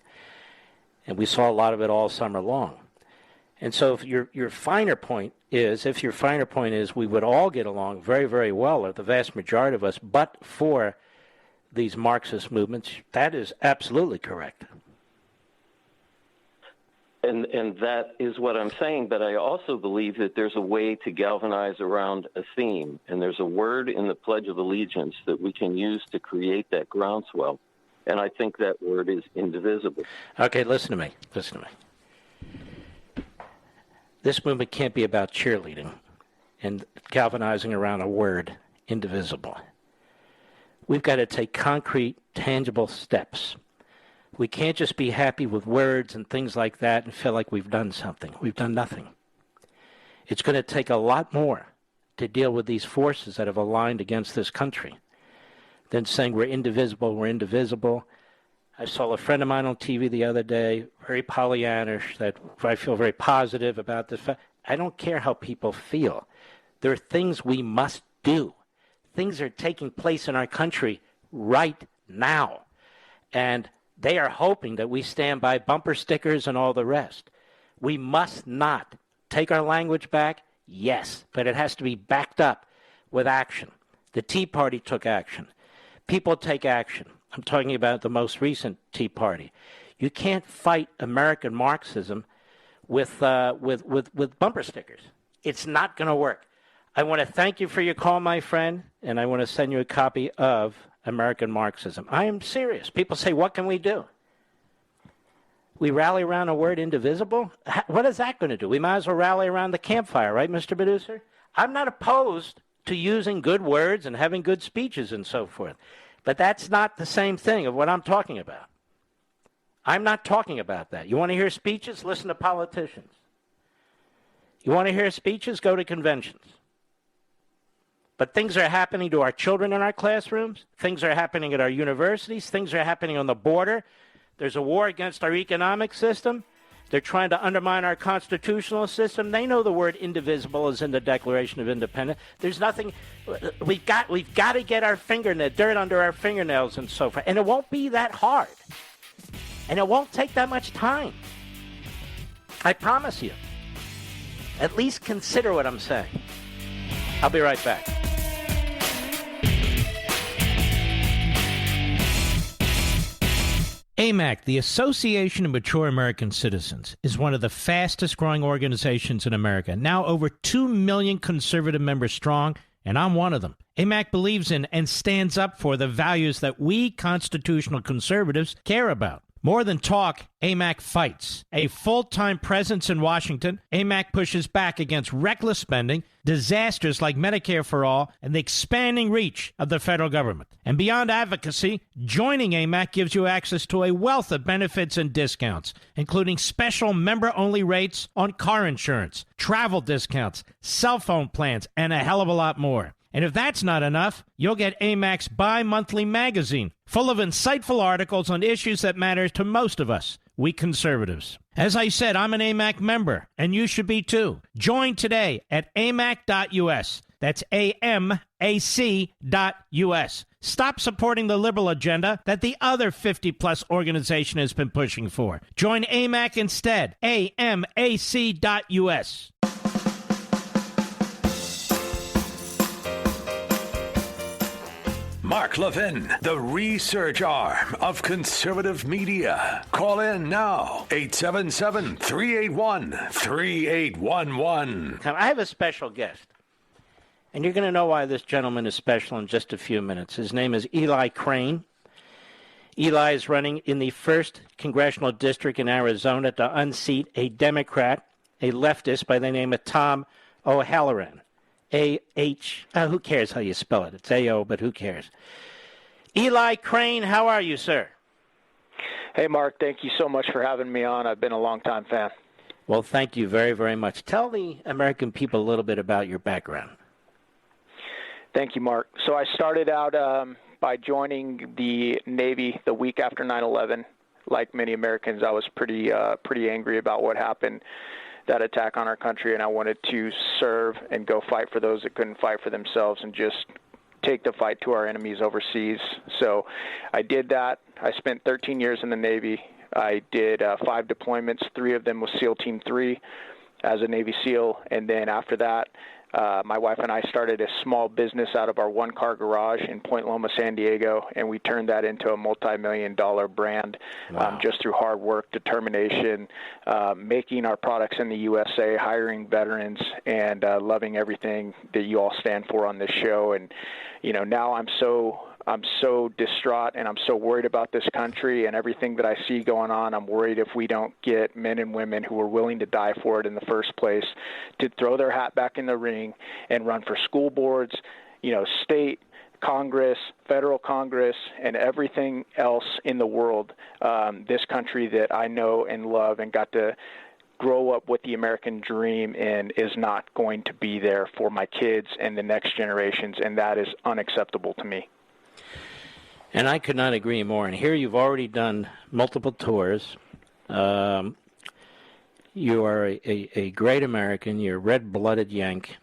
And we saw a lot of it all summer long. And so if your finer point is we would all get along very, very well, or the vast majority of us, but for these Marxist movements, that is absolutely correct. And that is what I'm saying, but I also believe that there's a way to galvanize around a theme, and there's a word in the Pledge of Allegiance that we can use to create that groundswell, and I think that word is indivisible. Okay, listen to me. This movement can't be about cheerleading and galvanizing around a word, indivisible. We've got to take concrete, tangible steps. We can't just be happy with words and things like that and feel like we've done something. We've done nothing. It's going to take a lot more to deal with these forces that have aligned against this country than saying we're indivisible. I saw a friend of mine on TV the other day, very Pollyannish, that I feel very positive about this. I don't care how people feel. There are things we must do. Things are taking place in our country right now. And they are hoping that we stand by bumper stickers and all the rest. We must not take our language back, yes, but it has to be backed up with action. The Tea Party took action. People take action. I'm talking about the most recent Tea Party. You can't fight American Marxism with bumper stickers. It's not going to work. I want to thank you for your call, my friend, and I want to send you a copy of American Marxism. I am serious. People say, what can we do? We rally around a word, indivisible? What is that going to do? We might as well rally around the campfire, right, Mr. Producer? I'm not opposed to using good words and having good speeches and so forth. But that's not the same thing of what I'm talking about. I'm not talking about that. You want to hear speeches? Listen to politicians. You want to hear speeches? Go to conventions. But things are happening to our children in our classrooms. Things are happening at our universities. Things are happening on the border. There's a war against our economic system. They're trying to undermine our constitutional system. They know the word indivisible is in the Declaration of Independence. There's nothing. We've got to get our dirt under our fingernails and so forth. And it won't be that hard. And it won't take that much time. I promise you. At least consider what I'm saying. I'll be right back. AMAC, the Association of Mature American Citizens, is one of the fastest growing organizations in America, now over 2 million conservative members strong, and I'm one of them. AMAC believes in and stands up for the values that we constitutional conservatives care about. More than talk, AMAC fights. A full-time presence in Washington, AMAC pushes back against reckless spending, disasters like Medicare for All, and the expanding reach of the federal government. And beyond advocacy, joining AMAC gives you access to a wealth of benefits and discounts, including special member-only rates on car insurance, travel discounts, cell phone plans, and a hell of a lot more. And if that's not enough, you'll get AMAC's bi-monthly magazine, full of insightful articles on issues that matter to most of us, we conservatives. As I said, I'm an AMAC member, and you should be too. Join today at amac.us. That's AMAC.us. Stop supporting the liberal agenda that the other 50-plus organization has been pushing for. Join AMAC instead. AMAC.us. Mark Levin, the research arm of conservative media. Call in now, 877-381-3811. I have a special guest, and you're going to know why this gentleman is special in just a few minutes. His name is Eli Crane. Eli is running in the 1st Congressional District in Arizona to unseat a Democrat, a leftist by the name of Tom O'Halloran. A-H, who cares how you spell it? It's A-O, but who cares? Eli Crane, how are you, sir? Hey, Mark, thank you so much for having me on. I've been a long-time fan. Well, thank you very, very much. Tell the American people a little bit about your background. Thank you, Mark. So I started out by joining the Navy the week after 9/11. Like many Americans, I was pretty angry about what happened, that attack on our country, and I wanted to serve and go fight for those that couldn't fight for themselves and just take the fight to our enemies overseas. So I did that. I spent 13 years in the Navy. I did 5 deployments. 3 of them was SEAL Team 3. as a Navy SEAL, and then after that, my wife and I started a small business out of our one-car garage in Point Loma, San Diego, and we turned that into a multi-million-dollar brand. Wow. Just through hard work, determination, making our products in the USA, hiring veterans, and loving everything that you all stand for on this show. And now I'm so distraught, and I'm so worried about this country and everything that I see going on. I'm worried if we don't get men and women who are willing to die for it in the first place to throw their hat back in the ring and run for school boards, state Congress, federal Congress, and everything else in the world. This country that I know and love and got to grow up with the American dream in is not going to be there for my kids and the next generations, and that is unacceptable to me. And I could not agree more. And here you've already done multiple tours. You are a great American. You're a red-blooded Yank.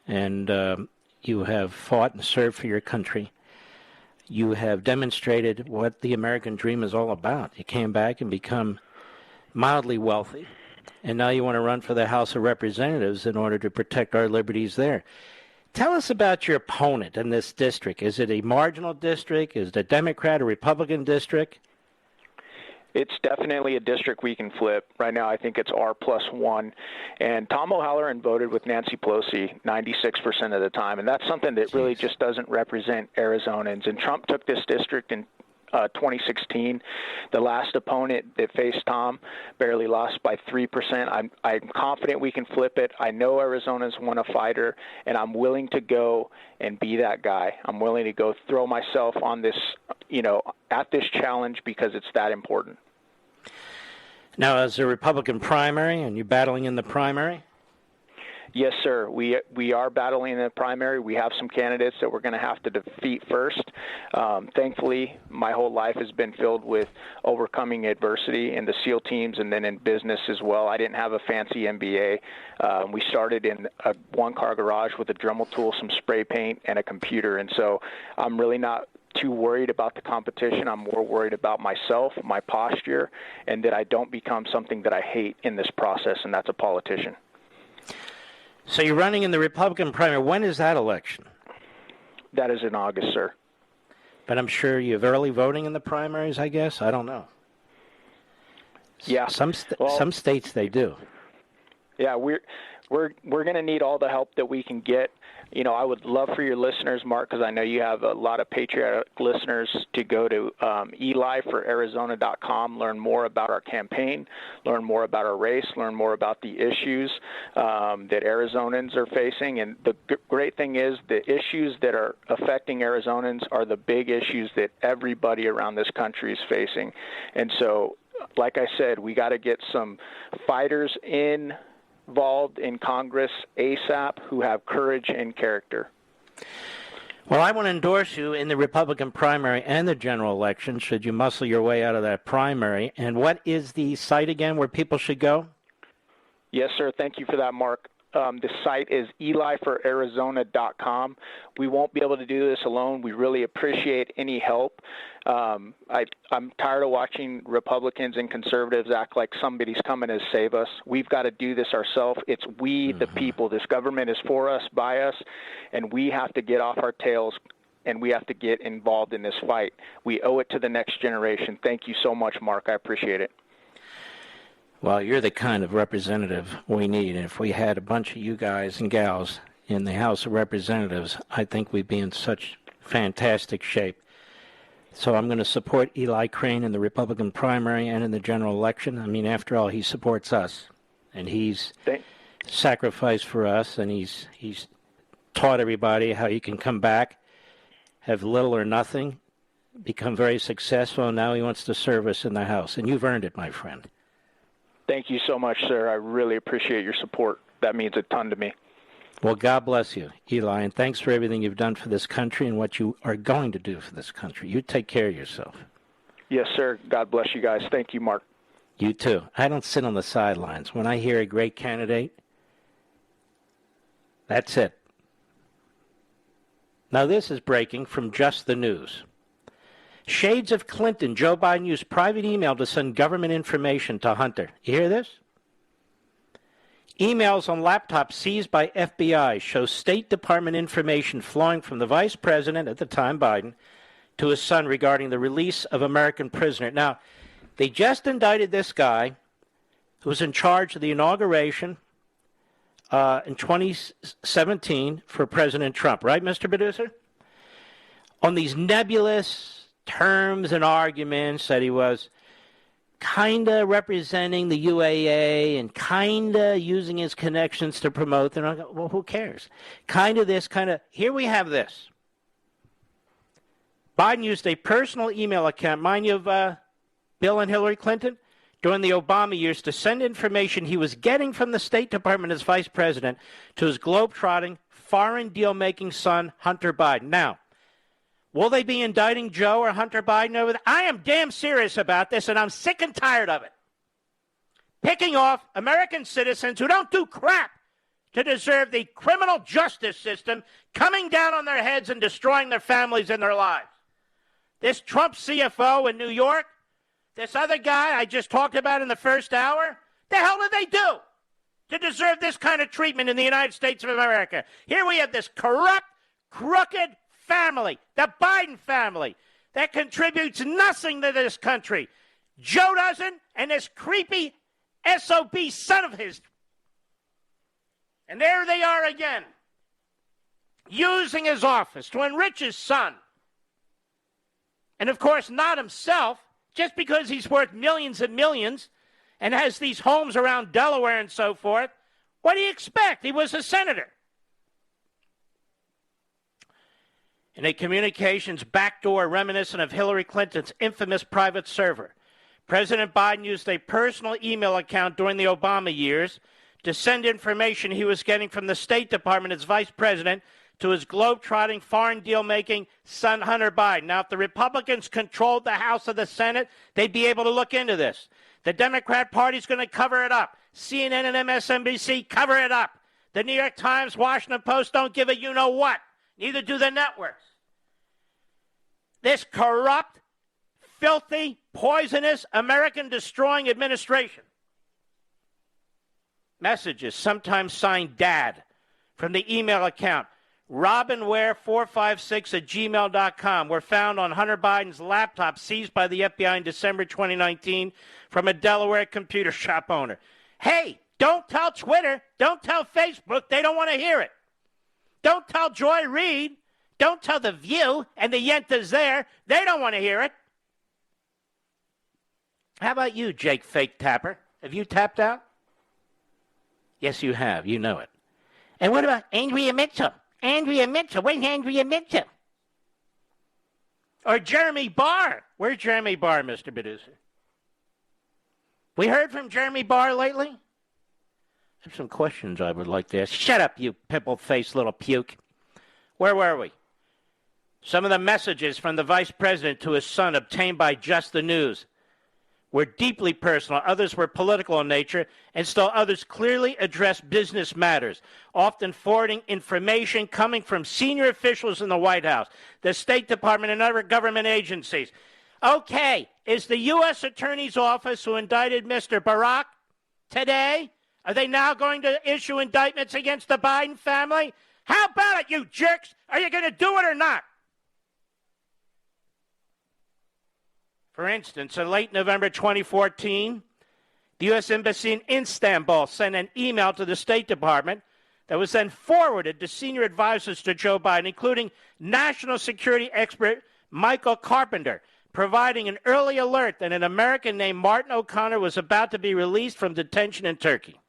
And you have fought and served for your country. You have demonstrated what the American dream is all about. You came back and become mildly wealthy. And now you want to run for the House of Representatives in order to protect our liberties there. Tell us about your opponent in this district. Is it a marginal district? Is it a Democrat or Republican district? It's definitely a district we can flip. Right now, I think it's R+1. And Tom O'Halloran voted with Nancy Pelosi 96% of the time. And that's something that really just doesn't represent Arizonans. And Trump took this district in 2016. The last opponent that faced Tom barely lost by 3%. I'm confident we can flip it. I know Arizonans want a fighter, and I'm willing to go and be that guy. I'm willing to go throw myself on this, at this challenge because it's that important. Now, as a Republican primary, and you're battling in the primary? Yes, sir. We are battling in the primary. We have some candidates that we're going to have to defeat first. Thankfully, my whole life has been filled with overcoming adversity in the SEAL teams and then in business as well. I didn't have a fancy MBA. We started in a one-car garage with a Dremel tool, some spray paint, and a computer. And so I'm really not too worried about the competition. I'm more worried about myself, my posture, and that I don't become something that I hate in this process, and that's a politician. So you're running in the Republican primary. When is that election? That is in August, sir. But I'm sure you have early voting in the primaries, I guess? I don't know. Yeah. Some states they do. Yeah, we're going to need all the help that we can get. I would love for your listeners, Mark, because I know you have a lot of patriotic listeners, to go to elyforarizona.com, learn more about our campaign, learn more about our race, learn more about the issues that Arizonans are facing. And the great thing is the issues that are affecting Arizonans are the big issues that everybody around this country is facing. And so, like I said, we got to get some fighters involved in Congress ASAP who have courage and character. Well, I want to endorse you in the Republican primary and the general election, should you muscle your way out of that primary. And what is the site again where people should go? Yes, sir. Thank you for that, Mark. The site is elyforarizona.com. We won't be able to do this alone. We really appreciate any help. I'm tired of watching Republicans and conservatives act like somebody's coming to save us. We've got to do this ourselves. It's we, the people. This government is for us, by us, and we have to get off our tails, and we have to get involved in this fight. We owe it to the next generation. Thank you so much, Mark. I appreciate it. Well, you're the kind of representative we need. And if we had a bunch of you guys and gals in the House of Representatives, I think we'd be in such fantastic shape. So I'm going to support Eli Crane in the Republican primary and in the general election. I mean, after all, he supports us, and he's sacrificed for us, and he's taught everybody how you can come back, have little or nothing, become very successful, and now he wants to serve us in the House. And you've earned it, my friend. Thank you so much, sir. I really appreciate your support. That means a ton to me. Well, God bless you, Eli, and thanks for everything you've done for this country and what you are going to do for this country. You take care of yourself. Yes, sir. God bless you guys. Thank you, Mark. You too. I don't sit on the sidelines. When I hear a great candidate, that's it. Now, this is breaking from Just the News. Shades of Clinton. Joe Biden used private email to send government information to Hunter. You hear this? Emails on laptops seized by FBI show State Department information flowing from the Vice President, at the time Biden, to his son regarding the release of American prisoners. Now, they just indicted this guy who was in charge of the inauguration in 2017 for President Trump, right, Mr. Producer? On these nebulous terms and arguments that he was kind of representing the UAA and kind of using his connections to promote them. Well, who cares? Kind of this, kind of... Here we have this. Biden used a personal email account, mind you, of Bill and Hillary Clinton, during the Obama years to send information he was getting from the State Department as vice president to his globe-trotting, foreign deal-making son, Hunter Biden. Now, will they be indicting Joe or Hunter Biden over that? I am damn serious about this, and I'm sick and tired of it. Picking off American citizens who don't do crap to deserve the criminal justice system coming down on their heads and destroying their families and their lives. This Trump CFO in New York, this other guy I just talked about in the first hour, the hell did they do to deserve this kind of treatment in the United States of America? Here we have this corrupt, crooked family, the Biden family, that contributes nothing to this country. Joe doesn't, and this creepy SOB son of his. And there they are again, using his office to enrich his son. And of course, not himself, just because he's worth millions and millions and has these homes around Delaware and so forth. What do you expect? He was a senator. In a communications backdoor reminiscent of Hillary Clinton's infamous private server, President Biden used a personal email account during the Obama years to send information he was getting from the State Department as vice president to his globe-trotting, foreign deal-making son, Hunter Biden. Now, if the Republicans controlled the House of the Senate, they'd be able to look into this. The Democrat Party's going to cover it up. CNN and MSNBC cover it up. The New York Times, Washington Post don't give a you-know-what. Neither do the networks. This corrupt, filthy, poisonous, American-destroying administration. Messages, sometimes signed Dad, from the email account robinware456@gmail.com were found on Hunter Biden's laptop seized by the FBI in December 2019 from a Delaware computer shop owner. Hey, don't tell Twitter, don't tell Facebook, they don't want to hear it. Don't tell Joy Reid, don't tell The View and the Yentas there, they don't want to hear it. How about you, Jake Fake Tapper? Have you tapped out? Yes, you have. You know it. And what about Andrea Mitchell? Andrea Mitchell. Where's Andrea Mitchell? Or Jeremy Barr. Where's Jeremy Barr, Mr. Producer? We heard from Jeremy Barr lately? I have some questions I would like to ask. Shut up, you pimple-faced little puke. Where were we? Some of the messages from the vice president to his son obtained by Just the News were deeply personal, others were political in nature, and still others clearly addressed business matters, often forwarding information coming from senior officials in the White House, the State Department, and other government agencies. Okay, is the U.S. Attorney's Office who indicted Mr. Barack today, are they now going to issue indictments against the Biden family? How about it, you jerks? Are you going to do it or not? For instance, in late November 2014, the U.S. Embassy in Istanbul sent an email to the State Department that was then forwarded to senior advisors to Joe Biden, including national security expert Michael Carpenter, providing an early alert that an American named Martin O'Connor was about to be released from detention in Turkey.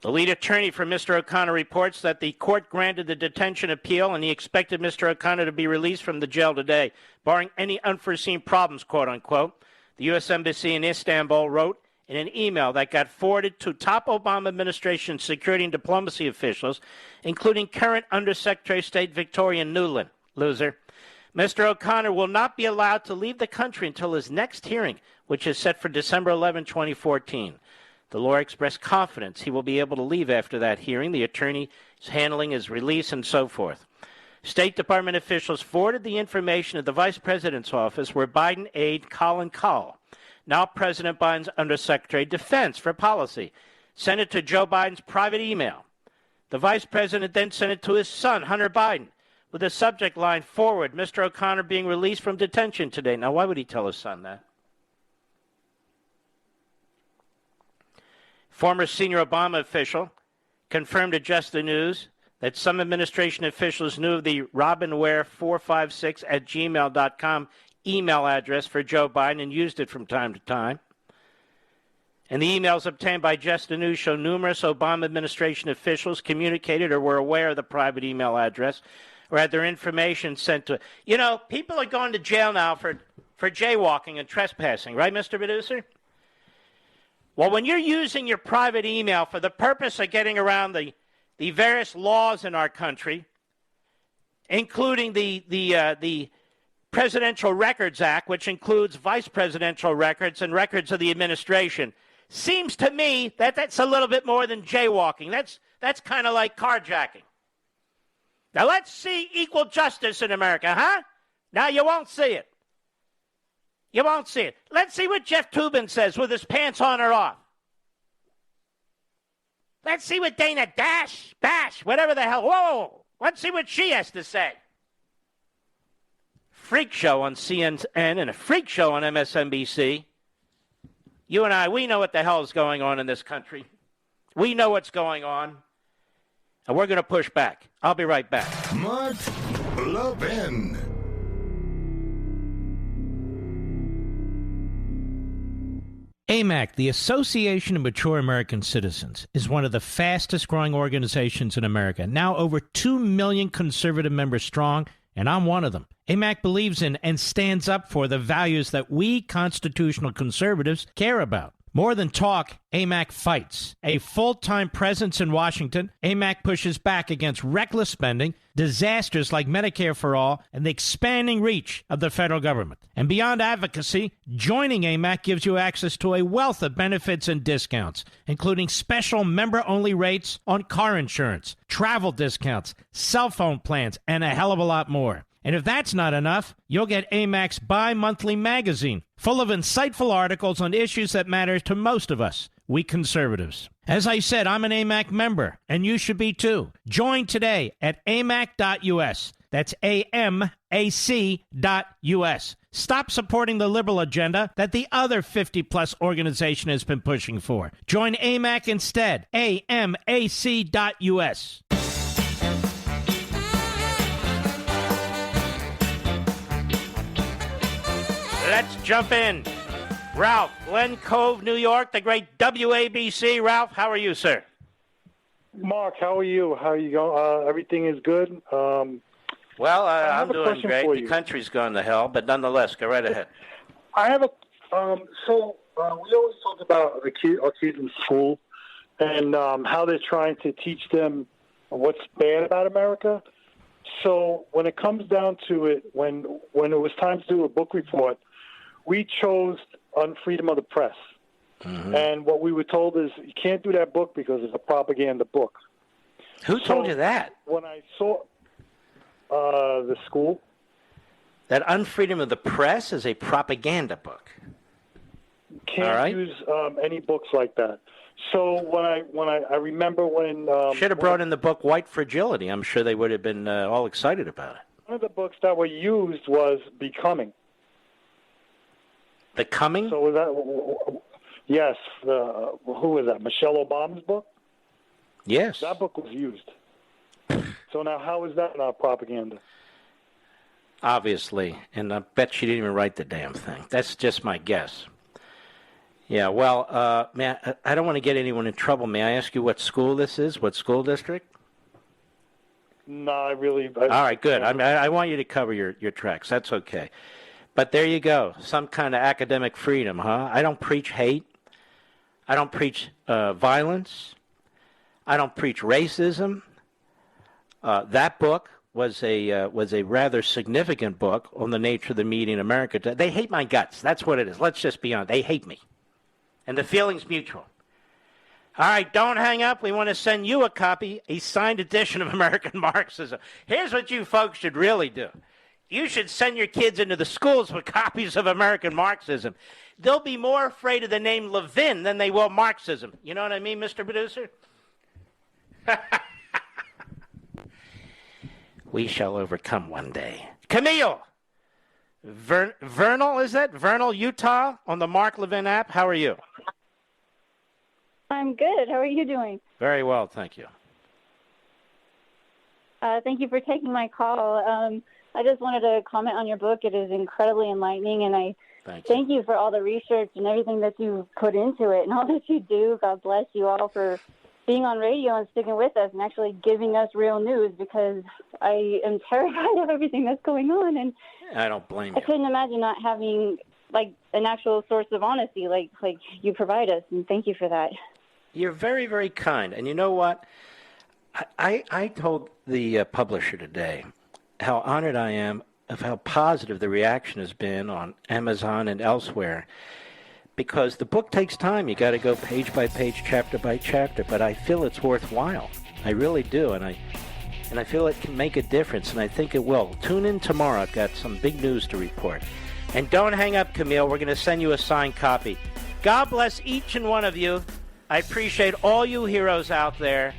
The lead attorney for Mr. O'Connor reports that the court granted the detention appeal and he expected Mr. O'Connor to be released from the jail today, barring any unforeseen problems, quote unquote. The U.S. Embassy in Istanbul wrote in an email that got forwarded to top Obama administration security and diplomacy officials, including current Undersecretary of State Victoria Nuland, loser. Mr. O'Connor will not be allowed to leave the country until his next hearing, which is set for December 11, 2014. The lawyer expressed confidence he will be able to leave after that hearing. The attorney is handling his release and so forth. State Department officials forwarded the information to the Vice President's office, where Biden aide Colin Kahl, now President Biden's Undersecretary of Defense for Policy, sent it to Joe Biden's private email. The vice president then sent it to his son, Hunter Biden, with the subject line, "Forward, Mr. O'Connor being released from detention today." Now, why would he tell his son that? Former senior Obama official confirmed to Just the News that some administration officials knew of the robinware456@gmail.com email address for Joe Biden and used it from time to time. And the emails obtained by Just the News show numerous Obama administration officials communicated or were aware of the private email address or had their information sent to. You know, people are going to jail now for jaywalking and trespassing, right, Mr. Producer? Well, when you're using your private email for the purpose of getting around the various laws in our country, including the Presidential Records Act, which includes vice presidential records and records of the administration, seems to me that that's a little bit more than jaywalking. That's kind of like carjacking. Now, let's see equal justice in America, huh? Now, you won't see it. You won't see it. Let's see what Jeff Toobin says with his pants on or off. Let's see what Dana Bash, whatever the hell. Whoa! Let's see what she has to say. Freak show on CNN and a freak show on MSNBC. You and I, we know what the hell is going on in this country. We know what's going on. And we're going to push back. I'll be right back. Mark Levin. AMAC, the Association of Mature American Citizens, is one of the fastest growing organizations in America. Now over 2 million conservative members strong, and I'm one of them. AMAC believes in and stands up for the values that we constitutional conservatives care about. More than talk, AMAC fights. A full-time presence in Washington, AMAC pushes back against reckless spending, disasters like Medicare for All, and the expanding reach of the federal government. And beyond advocacy, joining AMAC gives you access to a wealth of benefits and discounts, including special member-only rates on car insurance, travel discounts, cell phone plans, and a hell of a lot more. And if that's not enough, you'll get AMAC's bi-monthly magazine, full of insightful articles on issues that matter to most of us, we conservatives. As I said, I'm an AMAC member, and you should be too. Join today at amac.us. That's AMAC.us. Stop supporting the liberal agenda that the other 50-plus organization has been pushing for. Join AMAC instead. AMAC.us. Let's jump in. Ralph, Glen Cove, New York, the great WABC. Ralph, how are you, sir? Mark, how are you? How are you going? Everything is good? I'm doing great. The country's gone to hell, but nonetheless, go right ahead. I have a we always talk about our kids in school and how they're trying to teach them what's bad about America. So when it comes down to it, when it was time to do a book report, we chose on freedom of the press. Mm-hmm. And what we were told is you can't do that book because it's a propaganda book. Who told you that? When I saw the school. That Unfreedom of the Press is a propaganda book. Can't use any books like that. So when I remember when should have brought in the book White Fragility. I'm sure they would have been all excited about it. One of the books that were used was Becoming. The Coming? So was that? Yes. Who was that? Michelle Obama's book. Yes. That book was used. So now, how is that not propaganda? Obviously, and I bet she didn't even write the damn thing. That's just my guess. Yeah, well, I don't want to get anyone in trouble. May I ask you what school this is? What school district? No, I really... All right, good. I want you to cover your tracks. That's okay. But there you go. Some kind of academic freedom, huh? I don't preach hate. I don't preach violence. I don't preach racism. That book was a rather significant book on the nature of the media in America. They hate my guts. That's what it is. Let's just be honest. They hate me. And the feeling's mutual. All right, don't hang up. We want to send you a copy, a signed edition of American Marxism. Here's what you folks should really do. You should send your kids into the schools with copies of American Marxism. They'll be more afraid of the name Levin than they will Marxism. You know what I mean, Mr. Producer? We shall overcome one day. Camille! Vernal, is that? Vernal, Utah, on the Mark Levin app. How are you? I'm good. How are you doing? Very well, thank you. Thank you for taking my call. I just wanted to comment on your book. It is incredibly enlightening, and I thank you for all the research and everything that you put into it and all that you do. God bless you all for being on radio and sticking with us and actually giving us real news, because I am terrified of everything that's going on. And I don't blame you. I couldn't imagine not having like an actual source of honesty like you provide us, and thank you for that. You're very, very kind. And you know what? I told the publisher today how honored I am of how positive the reaction has been on Amazon and elsewhere, because the book takes time. You got to go page by page, chapter by chapter, but I feel it's worthwhile. I really do, and I feel it can make a difference, and I think it will. Tune in tomorrow. I've got some big news to report. And don't hang up, Camille. We're going to send you a signed copy. God bless each and one of you. I appreciate all you heroes out there.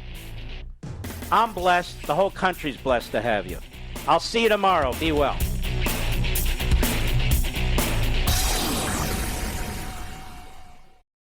I'm blessed. The whole country's blessed to have you. I'll see you tomorrow. Be well.